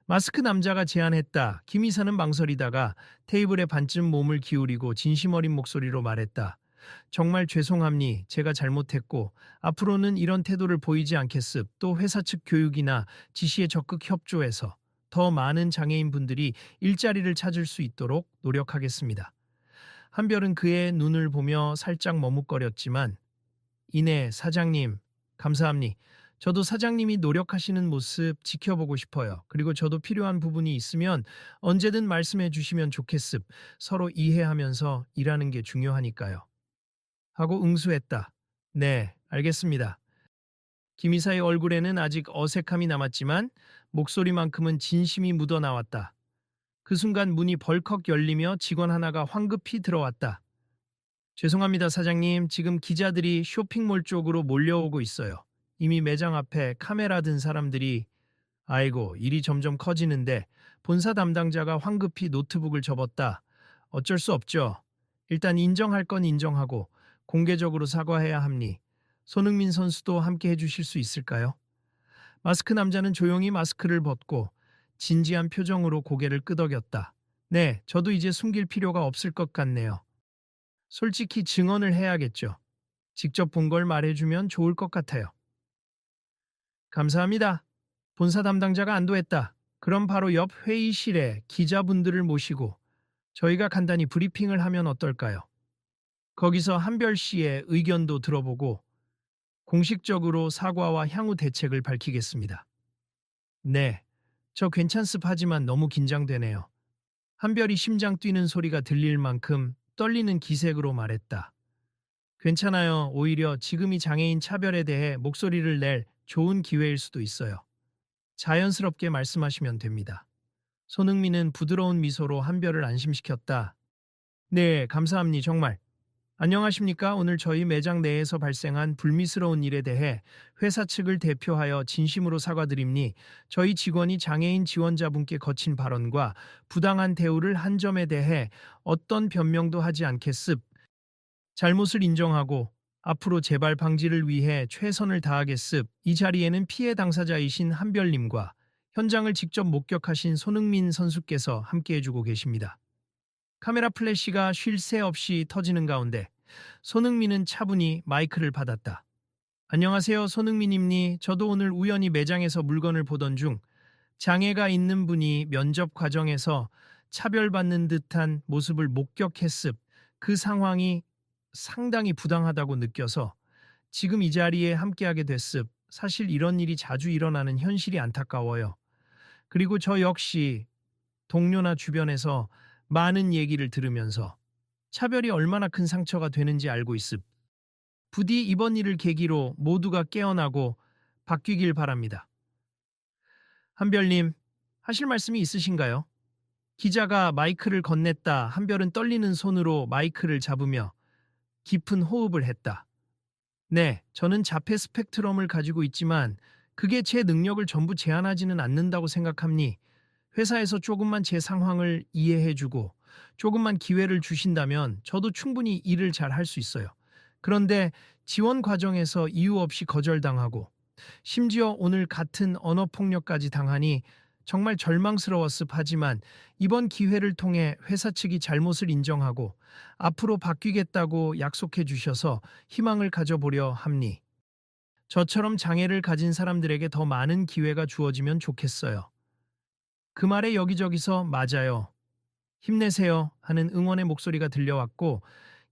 Speaker 1: 마스크 남자가 제안했다. 김 이사는 망설이다가 테이블에 반쯤 몸을 기울이고 진심 어린 목소리로 말했다. 정말 죄송합니. 제가 잘못했고 앞으로는 이런 태도를 보이지 않겠습. 또 회사 측 교육이나 지시에 적극 협조해서 더 많은 장애인분들이 일자리를 찾을 수 있도록 노력하겠습니다. 한별은 그의 눈을 보며 살짝 머뭇거렸지만 이내 사장님 감사합니. 저도 사장님이 노력하시는 모습 지켜보고 싶어요. 그리고 저도 필요한 부분이 있으면 언제든 말씀해 주시면 좋겠습. 서로 이해하면서 일하는 게 중요하니까요. 하고 응수했다. 네, 알겠습니다. 김 이사의 얼굴에는 아직 어색함이 남았지만 목소리만큼은 진심이 묻어나왔다. 그 순간 문이 벌컥 열리며 직원 하나가 황급히 들어왔다. 죄송합니다, 사장님. 지금 기자들이 쇼핑몰 쪽으로 몰려오고 있어요. 이미 매장 앞에 카메라 든 사람들이 아이고, 일이 점점 커지는데 본사 담당자가 황급히 노트북을 접었다. 어쩔 수 없죠. 일단 인정할 건 인정하고 공개적으로 사과해야 합니. 손흥민 선수도 함께 해주실 수 있을까요? 마스크 남자는 조용히 마스크를 벗고 진지한 표정으로 고개를 끄덕였다. 네, 저도 이제 숨길 필요가 없을 것 같네요. 솔직히 증언을 해야겠죠. 직접 본 걸 말해주면 좋을 것 같아요. 감사합니다. 본사 담당자가 안도했다. 그럼 바로 옆 회의실에 기자분들을 모시고 저희가 간단히 브리핑을 하면 어떨까요? 거기서 한별 씨의 의견도 들어보고 공식적으로 사과와 향후 대책을 밝히겠습니다. 네, 저 괜찮습 하지만 너무 긴장되네요. 한별이 심장 뛰는 소리가 들릴 만큼 떨리는 기색으로 말했다. 괜찮아요. 오히려 지금이 장애인 차별에 대해 목소리를 낼 좋은 기회일 수도 있어요. 자연스럽게 말씀하시면 됩니다. 손흥민은 부드러운 미소로 한별을 안심시켰다. 네, 감사합니다. 정말. 안녕하십니까? 오늘 저희 매장 내에서 발생한 불미스러운 일에 대해 회사 측을 대표하여 진심으로 사과드립니. 저희 직원이 장애인 지원자분께 거친 발언과 부당한 대우를 한 점에 대해 어떤 변명도 하지 않겠습. 잘못을 인정하고 앞으로 재발 방지를 위해 최선을 다하겠습. 이 자리에는 피해 당사자이신 한별님과 현장을 직접 목격하신 손흥민 선수께서 함께해주고 계십니다. 카메라 플래시가 쉴 새 없이 터지는 가운데 손흥민은 차분히 마이크를 받았다. 안녕하세요, 손흥민입니. 저도 오늘 우연히 매장에서 물건을 보던 중 장애가 있는 분이 면접 과정에서 차별받는 듯한 모습을 목격했습. 그 상황이 상당히 부당하다고 느껴서 지금 이 자리에 함께하게 됐습. 사실 이런 일이 자주 일어나는 현실이 안타까워요. 그리고 저 역시 동료나 주변에서 많은 얘기를 들으면서 차별이 얼마나 큰 상처가 되는지 알고 있음. 부디 이번 일을 계기로 모두가 깨어나고 바뀌길 바랍니다. 한별님, 하실 말씀이 있으신가요? 기자가 마이크를 건넸다. 한별은 떨리는 손으로 마이크를 잡으며 깊은 호흡을 했다. 네, 저는 자폐 스펙트럼을 가지고 있지만 그게 제 능력을 전부 제한하지는 않는다고 생각합니. 회사에서 조금만 제 상황을 이해해주고 조금만 기회를 주신다면 저도 충분히 일을 잘 할 수 있어요. 그런데 지원 과정에서 이유 없이 거절당하고 심지어 오늘 같은 언어폭력까지 당하니 정말 절망스러웠습. 하지만 이번 기회를 통해 회사 측이 잘못을 인정하고 앞으로 바뀌겠다고 약속해 주셔서 희망을 가져보려 합니. 저처럼 장애를 가진 사람들에게 더 많은 기회가 주어지면 좋겠어요. 그 말에 여기저기서 맞아요. 힘내세요 하는 응원의 목소리가 들려왔고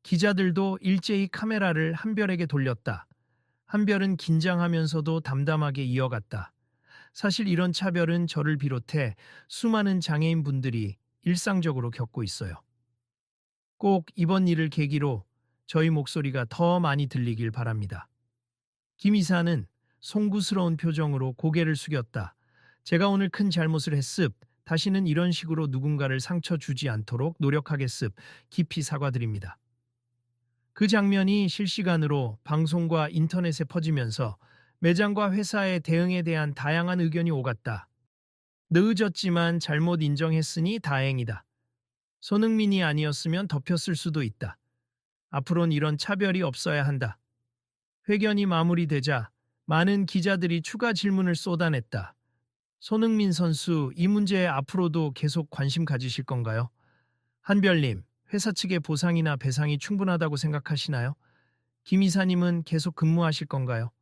Speaker 1: 기자들도 일제히 카메라를 한별에게 돌렸다. 한별은 긴장하면서도 담담하게 이어갔다. 사실 이런 차별은 저를 비롯해 수많은 장애인 분들이 일상적으로 겪고 있어요. 꼭 이번 일을 계기로 저희 목소리가 더 많이 들리길 바랍니다. 김 이사는 송구스러운 표정으로 고개를 숙였다. 제가 오늘 큰 잘못을 했습. 다시는 이런 식으로 누군가를 상처 주지 않도록 노력하겠습. 깊이 사과드립니다. 그 장면이 실시간으로 방송과 인터넷에 퍼지면서 매장과 회사의 대응에 대한 다양한 의견이 오갔다. 늦었지만 잘못 인정했으니 다행이다. 손흥민이 아니었으면 덮였을 수도 있다. 앞으론 이런 차별이 없어야 한다. 회견이 마무리되자 많은 기자들이 추가 질문을 쏟아냈다. 손흥민 선수, 이 문제에 앞으로도 계속 관심 가지실 건가요? 한별님, 회사 측의 보상이나 배상이 충분하다고 생각하시나요? 김 이사님은 계속 근무하실 건가요?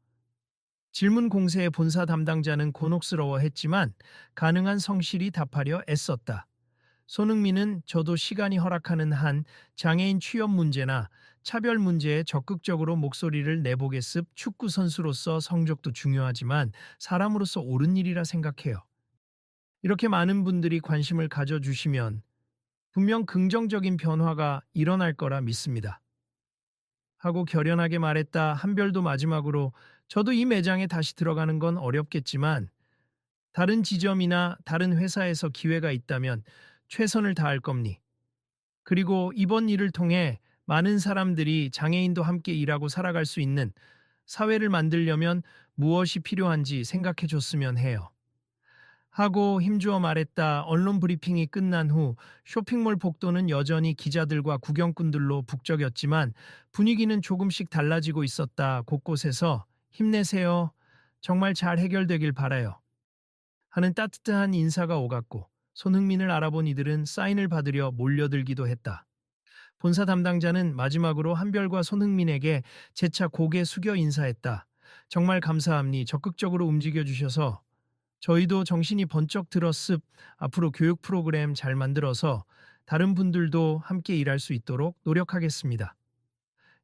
Speaker 1: 질문 공세의 본사 담당자는 곤혹스러워했지만 가능한 성실히 답하려 애썼다. 손흥민은 저도 시간이 허락하는 한 장애인 취업 문제나 차별 문제에 적극적으로 목소리를 내보겠습. 축구 선수로서 성적도 중요하지만 사람으로서 옳은 일이라 생각해요. 이렇게 많은 분들이 관심을 가져주시면 분명 긍정적인 변화가 일어날 거라 믿습니다. 하고 결연하게 말했다. 한별도 마지막으로 저도 이 매장에 다시 들어가는 건 어렵겠지만 다른 지점이나 다른 회사에서 기회가 있다면 최선을 다할 겁니. 그리고 이번 일을 통해 많은 사람들이 장애인도 함께 일하고 살아갈 수 있는 사회를 만들려면 무엇이 필요한지 생각해 줬으면 해요. 하고 힘주어 말했다. 언론 브리핑이 끝난 후 쇼핑몰 복도는 여전히 기자들과 구경꾼들로 북적였지만 분위기는 조금씩 달라지고 있었다. 곳곳에서 힘내세요. 정말 잘 해결되길 바라요. 하는 따뜻한 인사가 오갔고 손흥민을 알아본 이들은 사인을 받으려 몰려들기도 했다. 본사 담당자는 마지막으로 한별과 손흥민에게 재차 고개 숙여 인사했다. 정말 감사합니. 적극적으로 움직여 주셔서 저희도 정신이 번쩍 들었습. 앞으로 교육 프로그램 잘 만들어서 다른 분들도 함께 일할 수 있도록 노력하겠습니다.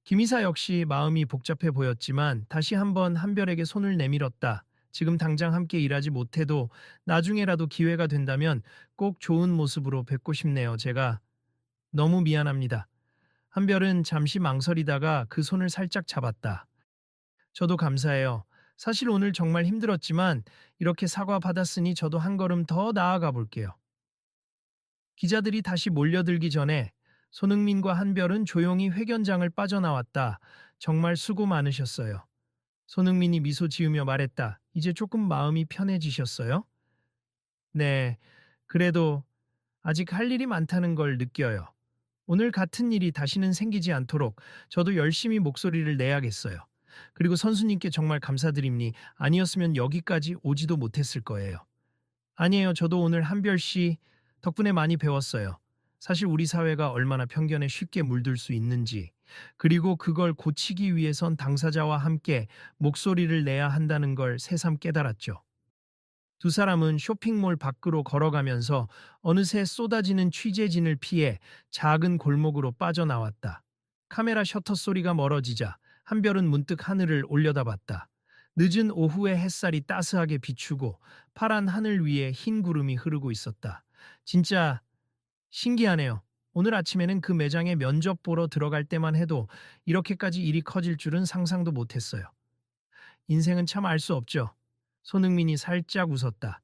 Speaker 1: 김이사 역시 마음이 복잡해 보였지만 다시 한번 한별에게 손을 내밀었다. 지금 당장 함께 일하지 못해도 나중에라도 기회가 된다면 꼭 좋은 모습으로 뵙고 싶네요. 제가 너무 미안합니다. 한별은 잠시 망설이다가 그 손을 살짝 잡았다. 저도 감사해요. 사실 오늘 정말 힘들었지만 이렇게 사과 받았으니 저도 한 걸음 더 나아가 볼게요. 기자들이 다시 몰려들기 전에 손흥민과 한별은 조용히 회견장을 빠져나왔다. 정말 수고 많으셨어요. 손흥민이 미소 지으며 말했다. 이제 조금 마음이 편해지셨어요? 네, 그래도 아직 할 일이 많다는 걸 느껴요. 오늘 같은 일이 다시는 생기지 않도록 저도 열심히 목소리를 내야겠어요. 그리고 선수님께 정말 감사드립니. 아니었으면 여기까지 오지도 못했을 거예요. 아니에요. 저도 오늘 한별 씨 덕분에 많이 배웠어요. 사실 우리 사회가 얼마나 편견에 쉽게 물들 수 있는지, 그리고 그걸 고치기 위해선 당사자와 함께 목소리를 내야 한다는 걸 새삼 깨달았죠. 두 사람은 쇼핑몰 밖으로 걸어가면서 어느새 쏟아지는 취재진을 피해 작은 골목으로 빠져나왔다. 카메라 셔터 소리가 멀어지자 한별은 문득 하늘을 올려다봤다. 늦은 오후에 햇살이 따스하게 비추고 파란 하늘 위에 흰 구름이 흐르고 있었다. 진짜 신기하네요. 오늘 아침에는 그 매장에 면접 보러 들어갈 때만 해도 이렇게까지 일이 커질 줄은 상상도 못했어요. 인생은 참 알 수 없죠. 손흥민이 살짝 웃었다.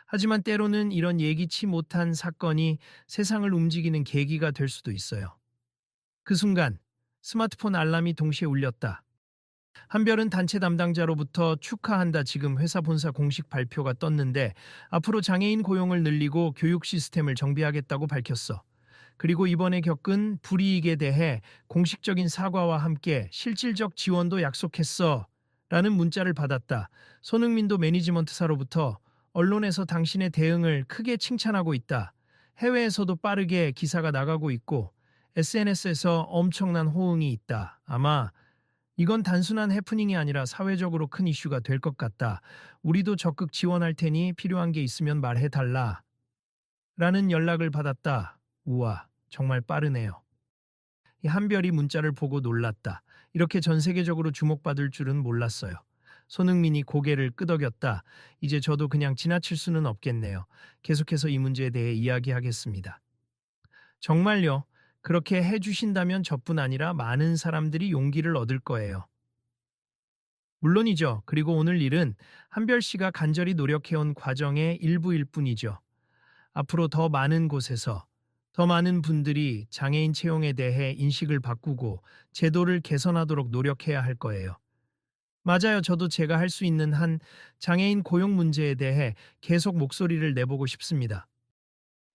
Speaker 1: 하지만 때로는 이런 예기치 못한 사건이 세상을 움직이는 계기가 될 수도 있어요. 그 순간 스마트폰 알람이 동시에 울렸다. 한별은 단체 담당자로부터 축하한다 지금 회사 본사 공식 발표가 떴는데 앞으로 장애인 고용을 늘리고 교육 시스템을 정비하겠다고 밝혔어. 그리고 이번에 겪은 불이익에 대해 공식적인 사과와 함께 실질적 지원도 약속했어. 라는 문자를 받았다. 손흥민도 매니지먼트사로부터 언론에서 당신의 대응을 크게 칭찬하고 있다. 해외에서도 빠르게 기사가 나가고 있고 SNS에서 엄청난 호응이 있다. 아마 이건 단순한 해프닝이 아니라 사회적으로 큰 이슈가 될 것 같다. 우리도 적극 지원할 테니 필요한 게 있으면 말해달라. 라는 연락을 받았다. 우와, 정말 빠르네요. 이 한별이 문자를 보고 놀랐다. 이렇게 전 세계적으로 주목받을 줄은 몰랐어요. 손흥민이 고개를 끄덕였다. 이제 저도 그냥 지나칠 수는 없겠네요. 계속해서 이 문제에 대해 이야기하겠습니다. 정말요. 그렇게 해주신다면 저뿐 아니라 많은 사람들이 용기를 얻을 거예요. 물론이죠. 그리고 오늘 일은 한별 씨가 간절히 노력해온 과정의 일부일 뿐이죠. 앞으로 더 많은 곳에서 더 많은 분들이 장애인 채용에 대해 인식을 바꾸고 제도를 개선하도록 노력해야 할 거예요. 맞아요. 저도 제가 할 수 있는 한 장애인 고용 문제에 대해 계속 목소리를 내보고 싶습니다.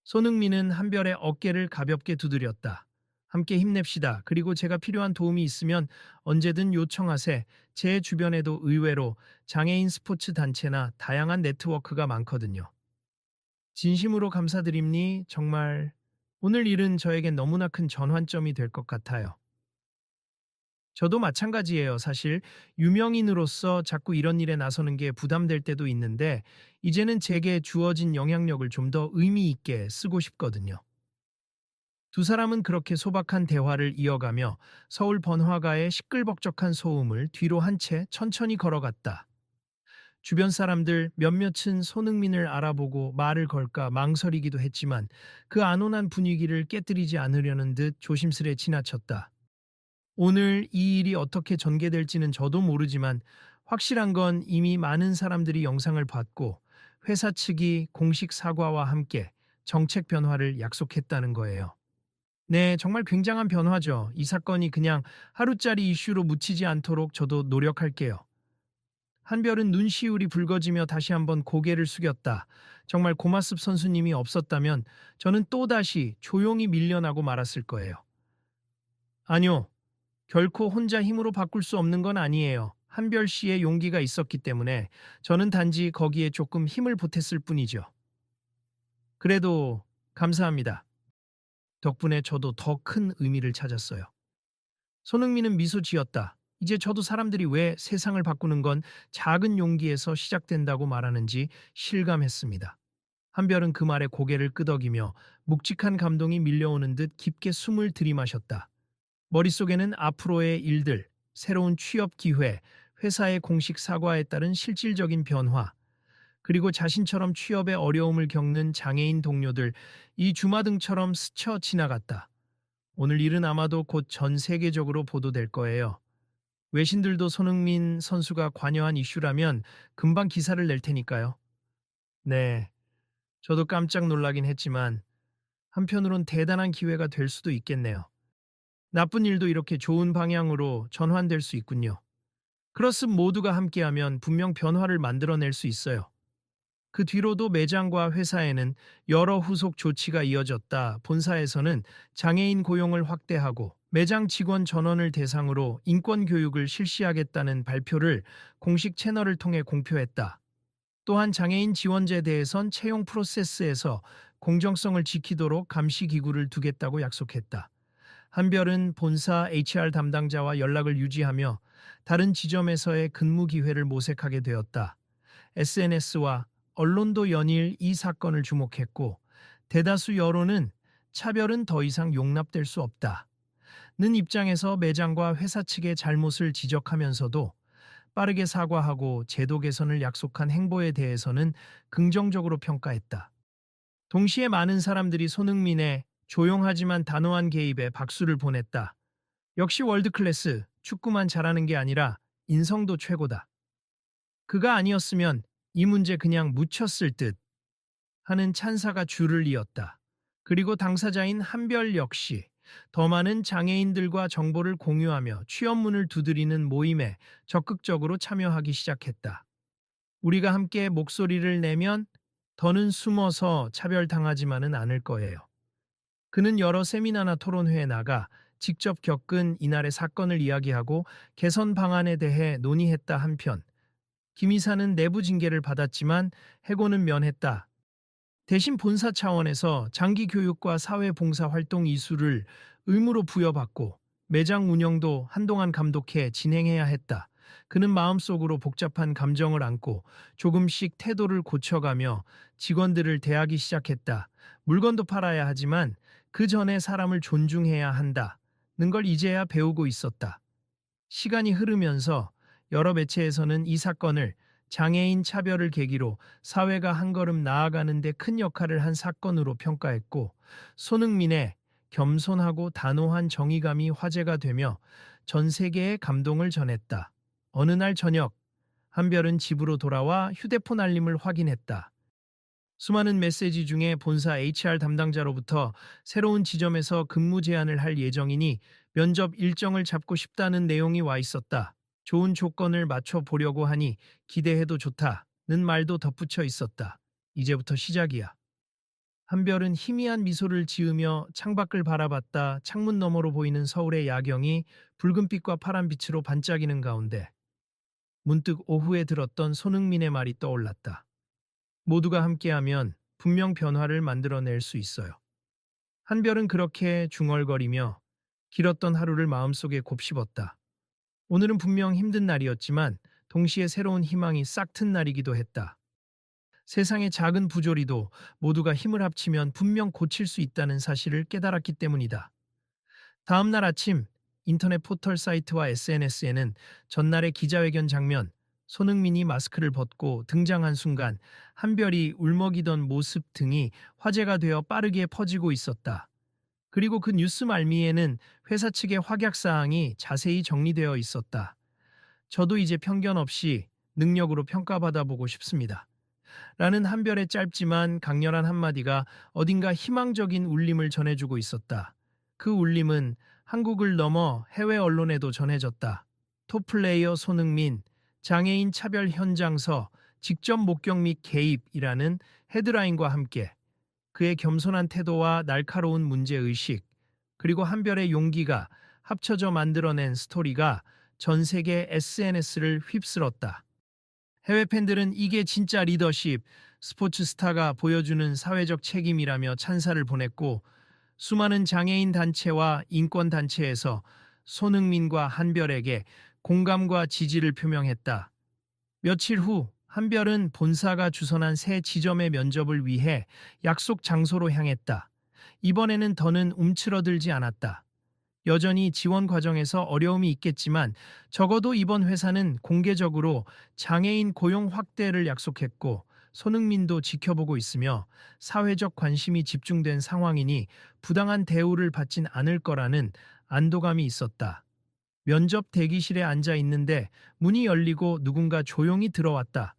Speaker 1: 손흥민은 한별의 어깨를 가볍게 두드렸다. 함께 힘냅시다. 그리고 제가 필요한 도움이 있으면 언제든 요청하세. 제 주변에도 의외로 장애인 스포츠 단체나 다양한 네트워크가 많거든요. 진심으로 감사드립니. 정말 오늘 일은 저에겐 너무나 큰 전환점이 될 것 같아요. 저도 마찬가지예요. 사실 유명인으로서 자꾸 이런 일에 나서는 게 부담될 때도 있는데 이제는 제게 주어진 영향력을 좀 더 의미 있게 쓰고 싶거든요. 두 사람은 그렇게 소박한 대화를 이어가며 서울 번화가의 시끌벅적한 소음을 뒤로 한 채 천천히 걸어갔다. 주변 사람들 몇몇은 손흥민을 알아보고 말을 걸까 망설이기도 했지만 그 안온한 분위기를 깨뜨리지 않으려는 듯 조심스레 지나쳤다. 오늘 이 일이 어떻게 전개될지는 저도 모르지만 확실한 건 이미 많은 사람들이 영상을 봤고 회사 측이 공식 사과와 함께 정책 변화를 약속했다는 거예요. 네, 정말 굉장한 변화죠. 이 사건이 그냥 하루짜리 이슈로 묻히지 않도록 저도 노력할게요. 한별은 눈시울이 붉어지며 다시 한번 고개를 숙였다. 정말 고마습 선수님이 없었다면 저는 또다시 조용히 밀려나고 말았을 거예요. 아니요. 결코 혼자 힘으로 바꿀 수 없는 건 아니에요. 한별 씨의 용기가 있었기 때문에 저는 단지 거기에 조금 힘을 보탰을 뿐이죠. 그래도 감사합니다. 덕분에 저도 더 큰 의미를 찾았어요. 손흥민은 미소 지었다. 이제 저도 사람들이 왜 세상을 바꾸는 건 작은 용기에서 시작된다고 말하는지 실감했습니다. 한별은 그 말에 고개를 끄덕이며 묵직한 감동이 밀려오는 듯 깊게 숨을 들이마셨다. 머릿속에는 앞으로의 일들, 새로운 취업 기회, 회사의 공식 사과에 따른 실질적인 변화, 그리고 자신처럼 취업에 어려움을 겪는 장애인 동료들, 이 주마등처럼 스쳐 지나갔다. 오늘 일은 아마도 곧 전 세계적으로 보도될 거예요. 외신들도 손흥민 선수가 관여한 이슈라면 금방 기사를 낼 테니까요. 네, 저도 깜짝 놀라긴 했지만 한편으론 대단한 기회가 될 수도 있겠네요. 나쁜 일도 이렇게 좋은 방향으로 전환될 수 있군요. 그렇습 모두가 함께하면 분명 변화를 만들어낼 수 있어요. 그 뒤로도 매장과 회사에는 여러 후속 조치가 이어졌다. 본사에서는 장애인 고용을 확대하고 매장 직원 전원을 대상으로 인권 교육을 실시하겠다는 발표를 공식 채널을 통해 공표했다. 또한 장애인 지원제에 대해선 채용 프로세스에서 공정성을 지키도록 감시 기구를 두겠다고 약속했다. 한별은 본사 HR 담당자와 연락을 유지하며 다른 지점에서의 근무 기회를 모색하게 되었다. SNS와 언론도 연일 이 사건을 주목했고 대다수 여론은 차별은 더 이상 용납될 수 없다. 는 입장에서 매장과 회사 측의 잘못을 지적하면서도 빠르게 사과하고 제도 개선을 약속한 행보에 대해서는 긍정적으로 평가했다. 동시에 많은 사람들이 손흥민의 조용하지만 단호한 개입에 박수를 보냈다. 역시 월드클래스, 축구만 잘하는 게 아니라 인성도 최고다. 그가 아니었으면 이 문제 그냥 묻혔을 듯 하는 찬사가 줄을 이었다. 그리고 당사자인 한별 역시 더 많은 장애인들과 정보를 공유하며 취업문을 두드리는 모임에 적극적으로 참여하기 시작했다. 우리가 함께 목소리를 내면 더는 숨어서 차별당하지만은 않을 거예요. 그는 여러 세미나나 토론회에 나가 직접 겪은 이날의 사건을 이야기하고 개선 방안에 대해 논의했다. 한편 김 이사는 내부 징계를 받았지만 해고는 면했다. 대신 본사 차원에서 장기 교육과 사회봉사 활동 이수를 의무로 부여받고 매장 운영도 한동안 감독해 진행해야 했다. 그는 마음속으로 복잡한 감정을 안고 조금씩 태도를 고쳐가며 직원들을 대하기 시작했다. 물건도 팔아야 하지만 그 전에 사람을 존중해야 한다는 걸 이제야 배우고 있었다. 시간이 흐르면서 여러 매체에서는 이 사건을 장애인 차별을 계기로 사회가 한 걸음 나아가는 데 큰 역할을 한 사건으로 평가했고, 손흥민의 겸손하고 단호한 정의감이 화제가 되며 전 세계에 감동을 전했다. 어느 날 저녁, 한별은 집으로 돌아와 휴대폰 알림을 확인했다. 수많은 메시지 중에 본사 HR 담당자로부터 새로운 지점에서 근무 제안을 할 예정이니 면접 일정을 잡고 싶다는 내용이 와 있었다. 좋은 조건을 맞춰 보려고 하니 기대해도 좋다는 말도 덧붙여 있었다. 이제부터 시작이야. 한별은 희미한 미소를 지으며 창밖을 바라봤다. 창문 너머로 보이는 서울의 야경이 붉은빛과 파란빛으로 반짝이는 가운데 문득 오후에 들었던 손흥민의 말이 떠올랐다. 모두가 함께하면 분명 변화를 만들어낼 수 있어요. 한별은 그렇게 중얼거리며 길었던 하루를 마음속에 곱씹었다. 오늘은 분명 힘든 날이었지만 동시에 새로운 희망이 싹튼 날이기도 했다. 세상의 작은 부조리도 모두가 힘을 합치면 분명 고칠 수 있다는 사실을 깨달았기 때문이다. 다음 날 아침 인터넷 포털 사이트와 SNS에는 전날의 기자회견 장면, 손흥민이 마스크를 벗고 등장한 순간 한별이 울먹이던 모습 등이 화제가 되어 빠르게 퍼지고 있었다. 그리고 그 뉴스 말미에는 회사 측의 확약 사항이 자세히 정리되어 있었다. 저도 이제 편견 없이 능력으로 평가받아 보고 싶습니다. 라는 한별의 짧지만 강렬한 한마디가 어딘가 희망적인 울림을 전해주고 있었다. 그 울림은 한국을 넘어 해외 언론에도 전해졌다. 톱플레이어 손흥민, 장애인 차별 현장서, 직접 목격 및 개입이라는 헤드라인과 함께 그의 겸손한 태도와 날카로운 문제의식, 그리고 한별의 용기가 합쳐져 만들어낸 스토리가 전 세계 SNS를 휩쓸었다. 해외 팬들은 이게 진짜 리더십, 스포츠 스타가 보여주는 사회적 책임이라며 찬사를 보냈고, 수많은 장애인 단체와 인권 단체에서 손흥민과 한별에게 공감과 지지를 표명했다. 며칠 후 한별은 본사가 주선한 새 지점의 면접을 위해 약속 장소로 향했다. 이번에는 더는 움츠러들지 않았다. 여전히 지원 과정에서 어려움이 있겠지만 적어도 이번 회사는 공개적으로 장애인 고용 확대를 약속했고, 손흥민도 지켜보고 있으며 사회적 관심이 집중된 상황이니 부당한 대우를 받진 않을 거라는 안도감이 있었다. 면접 대기실에 앉아 있는데 문이 열리고 누군가 조용히 들어왔다.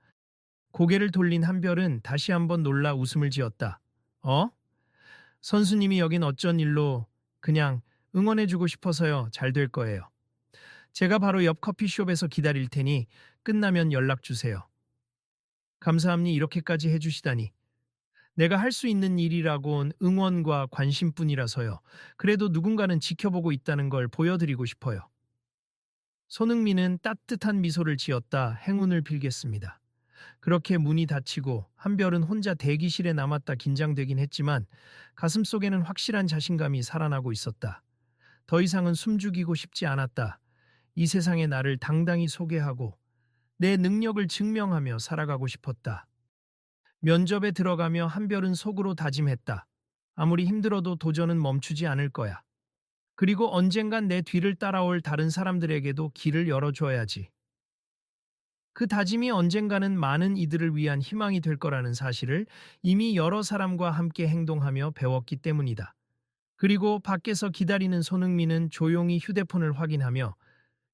Speaker 1: 고개를 돌린 한별은 다시 한번 놀라 웃음을 지었다. 어? 선수님이 여긴 어쩐 일로? 그냥 응원해주고 싶어서요. 잘 될 거예요. 제가 바로 옆 커피숍에서 기다릴 테니 끝나면 연락 주세요. 감사합니 이렇게까지 해주시다니. 내가 할 수 있는 일이라곤 응원과 관심뿐이라서요. 그래도 누군가는 지켜보고 있다는 걸 보여드리고 싶어요. 손흥민은 따뜻한 미소를 지었다. 행운을 빌겠습니다. 그렇게 문이 닫히고 한별은 혼자 대기실에 남았다. 긴장되긴 했지만 가슴속에는 확실한 자신감이 살아나고 있었다. 더 이상은 숨죽이고 싶지 않았다. 이 세상에 나를 당당히 소개하고 내 능력을 증명하며 살아가고 싶었다. 면접에 들어가며 한별은 속으로 다짐했다. 아무리 힘들어도 도전은 멈추지 않을 거야. 그리고 언젠간 내 뒤를 따라올 다른 사람들에게도 길을 열어줘야지. 그 다짐이 언젠가는 많은 이들을 위한 희망이 될 거라는 사실을 이미 여러 사람과 함께 행동하며 배웠기 때문이다. 그리고 밖에서 기다리는 손흥민은 조용히 휴대폰을 확인하며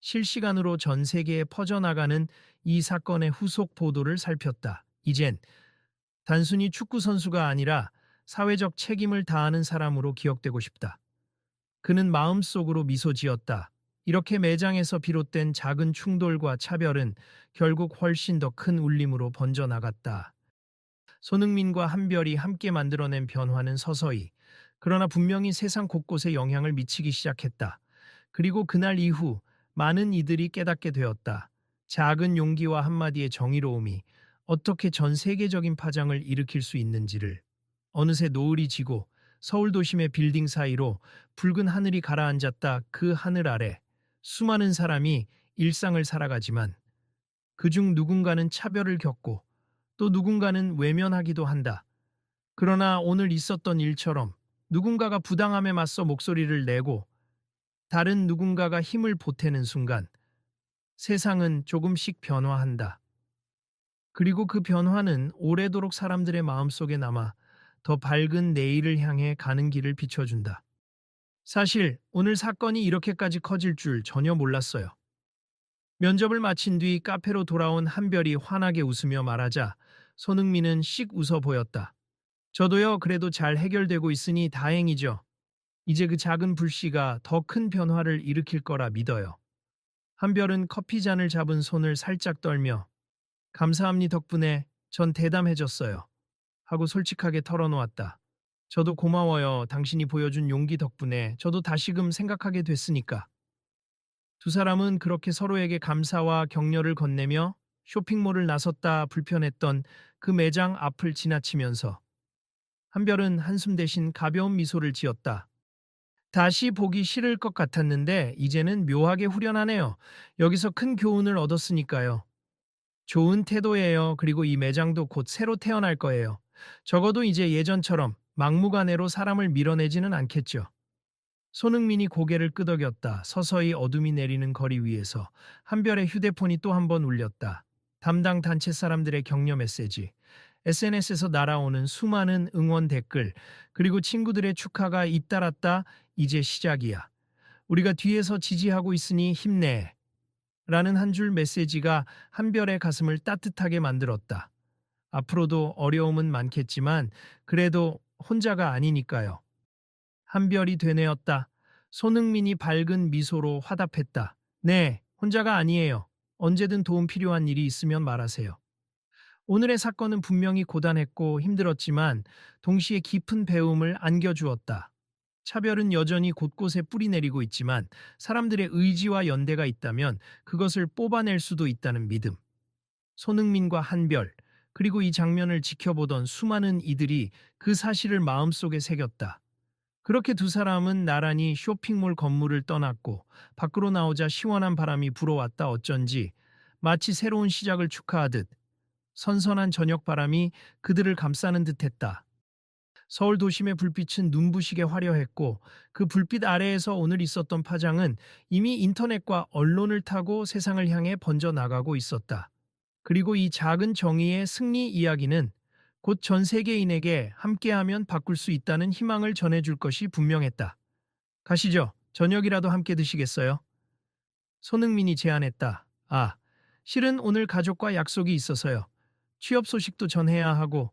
Speaker 1: 실시간으로 전 세계에 퍼져나가는 이 사건의 후속 보도를 살폈다. 이젠 단순히 축구 선수가 아니라 사회적 책임을 다하는 사람으로 기억되고 싶다. 그는 마음속으로 미소 지었다. 이렇게 매장에서 비롯된 작은 충돌과 차별은 결국 훨씬 더 큰 울림으로 번져나갔다. 손흥민과 한별이 함께 만들어낸 변화는 서서히, 그러나 분명히 세상 곳곳에 영향을 미치기 시작했다. 그리고 그날 이후 많은 이들이 깨닫게 되었다. 작은 용기와 한마디의 정의로움이 어떻게 전 세계적인 파장을 일으킬 수 있는지를. 어느새 노을이 지고 서울 도심의 빌딩 사이로 붉은 하늘이 가라앉았다. 그 하늘 아래 수많은 사람이 일상을 살아가지만 그중 누군가는 차별을 겪고 또 누군가는 외면하기도 한다. 그러나 오늘 있었던 일처럼 누군가가 부당함에 맞서 목소리를 내고 다른 누군가가 힘을 보태는 순간 세상은 조금씩 변화한다. 그리고 그 변화는 오래도록 사람들의 마음속에 남아 더 밝은 내일을 향해 가는 길을 비춰준다. 사실 오늘 사건이 이렇게까지 커질 줄 전혀 몰랐어요. 면접을 마친 뒤 카페로 돌아온 한별이 환하게 웃으며 말하자 손흥민은 씩 웃어 보였다. 저도요, 그래도 잘 해결되고 있으니 다행이죠. 이제 그 작은 불씨가 더 큰 변화를 일으킬 거라 믿어요. 한별은 커피 잔을 잡은 손을 살짝 떨며 감사합니다 덕분에 전 대담해졌어요. 하고 솔직하게 털어놓았다. 저도 고마워요. 당신이 보여준 용기 덕분에 저도 다시금 생각하게 됐으니까. 두 사람은 그렇게 서로에게 감사와 격려를 건네며 쇼핑몰을 나섰다. 불편했던 그 매장 앞을 지나치면서 한별은 한숨 대신 가벼운 미소를 지었다. 다시 보기 싫을 것 같았는데 이제는 묘하게 후련하네요. 여기서 큰 교훈을 얻었으니까요. 좋은 태도예요. 그리고 이 매장도 곧 새로 태어날 거예요. 적어도 이제 예전처럼 막무가내로 사람을 밀어내지는 않겠죠. 손흥민이 고개를 끄덕였다. 서서히 어둠이 내리는 거리 위에서 한별의 휴대폰이 또 한 번 울렸다. 담당 단체 사람들의 격려 메시지, SNS에서 날아오는 수많은 응원 댓글, 그리고 친구들의 축하가 잇따랐다. 이제 시작이야. 우리가 뒤에서 지지하고 있으니 힘내. 라는 한 줄 메시지가 한별의 가슴을 따뜻하게 만들었다. 앞으로도 어려움은 많겠지만 그래도 혼자가 아니니까요. 한별이 되뇌었다. 손흥민이 밝은 미소로 화답했다. 네, 혼자가 아니에요. 언제든 도움 필요한 일이 있으면 말하세요. 오늘의 사건은 분명히 고단했고 힘들었지만 동시에 깊은 배움을 안겨주었다. 차별은 여전히 곳곳에 뿌리내리고 있지만 사람들의 의지와 연대가 있다면 그것을 뽑아낼 수도 있다는 믿음. 손흥민과 한별, 그리고 이 장면을 지켜보던 수많은 이들이 그 사실을 마음속에 새겼다. 그렇게 두 사람은 나란히 쇼핑몰 건물을 떠났고 밖으로 나오자 시원한 바람이 불어왔다. 어쩐지 마치 새로운 시작을 축하하듯 선선한 저녁 바람이 그들을 감싸는 듯했다. 서울 도심의 불빛은 눈부시게 화려했고 그 불빛 아래에서 오늘 있었던 파장은 이미 인터넷과 언론을 타고 세상을 향해 번져나가고 있었다. 그리고 이 작은 정의의 승리 이야기는 곧 전 세계인에게 함께하면 바꿀 수 있다는 희망을 전해줄 것이 분명했다. 가시죠. 저녁이라도 함께 드시겠어요? 손흥민이 제안했다. 아, 실은 오늘 가족과 약속이 있어서요. 취업 소식도 전해야 하고.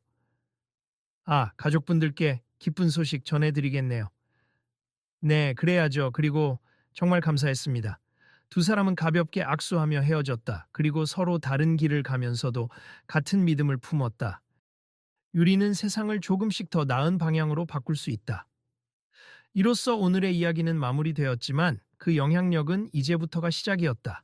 Speaker 1: 아, 가족분들께 기쁜 소식 전해드리겠네요. 네, 그래야죠. 그리고 정말 감사했습니다. 두 사람은 가볍게 악수하며 헤어졌다. 그리고 서로 다른 길을 가면서도 같은 믿음을 품었다. 유리는 세상을 조금씩 더 나은 방향으로 바꿀 수 있다. 이로써 오늘의 이야기는 마무리되었지만 그 영향력은 이제부터가 시작이었다.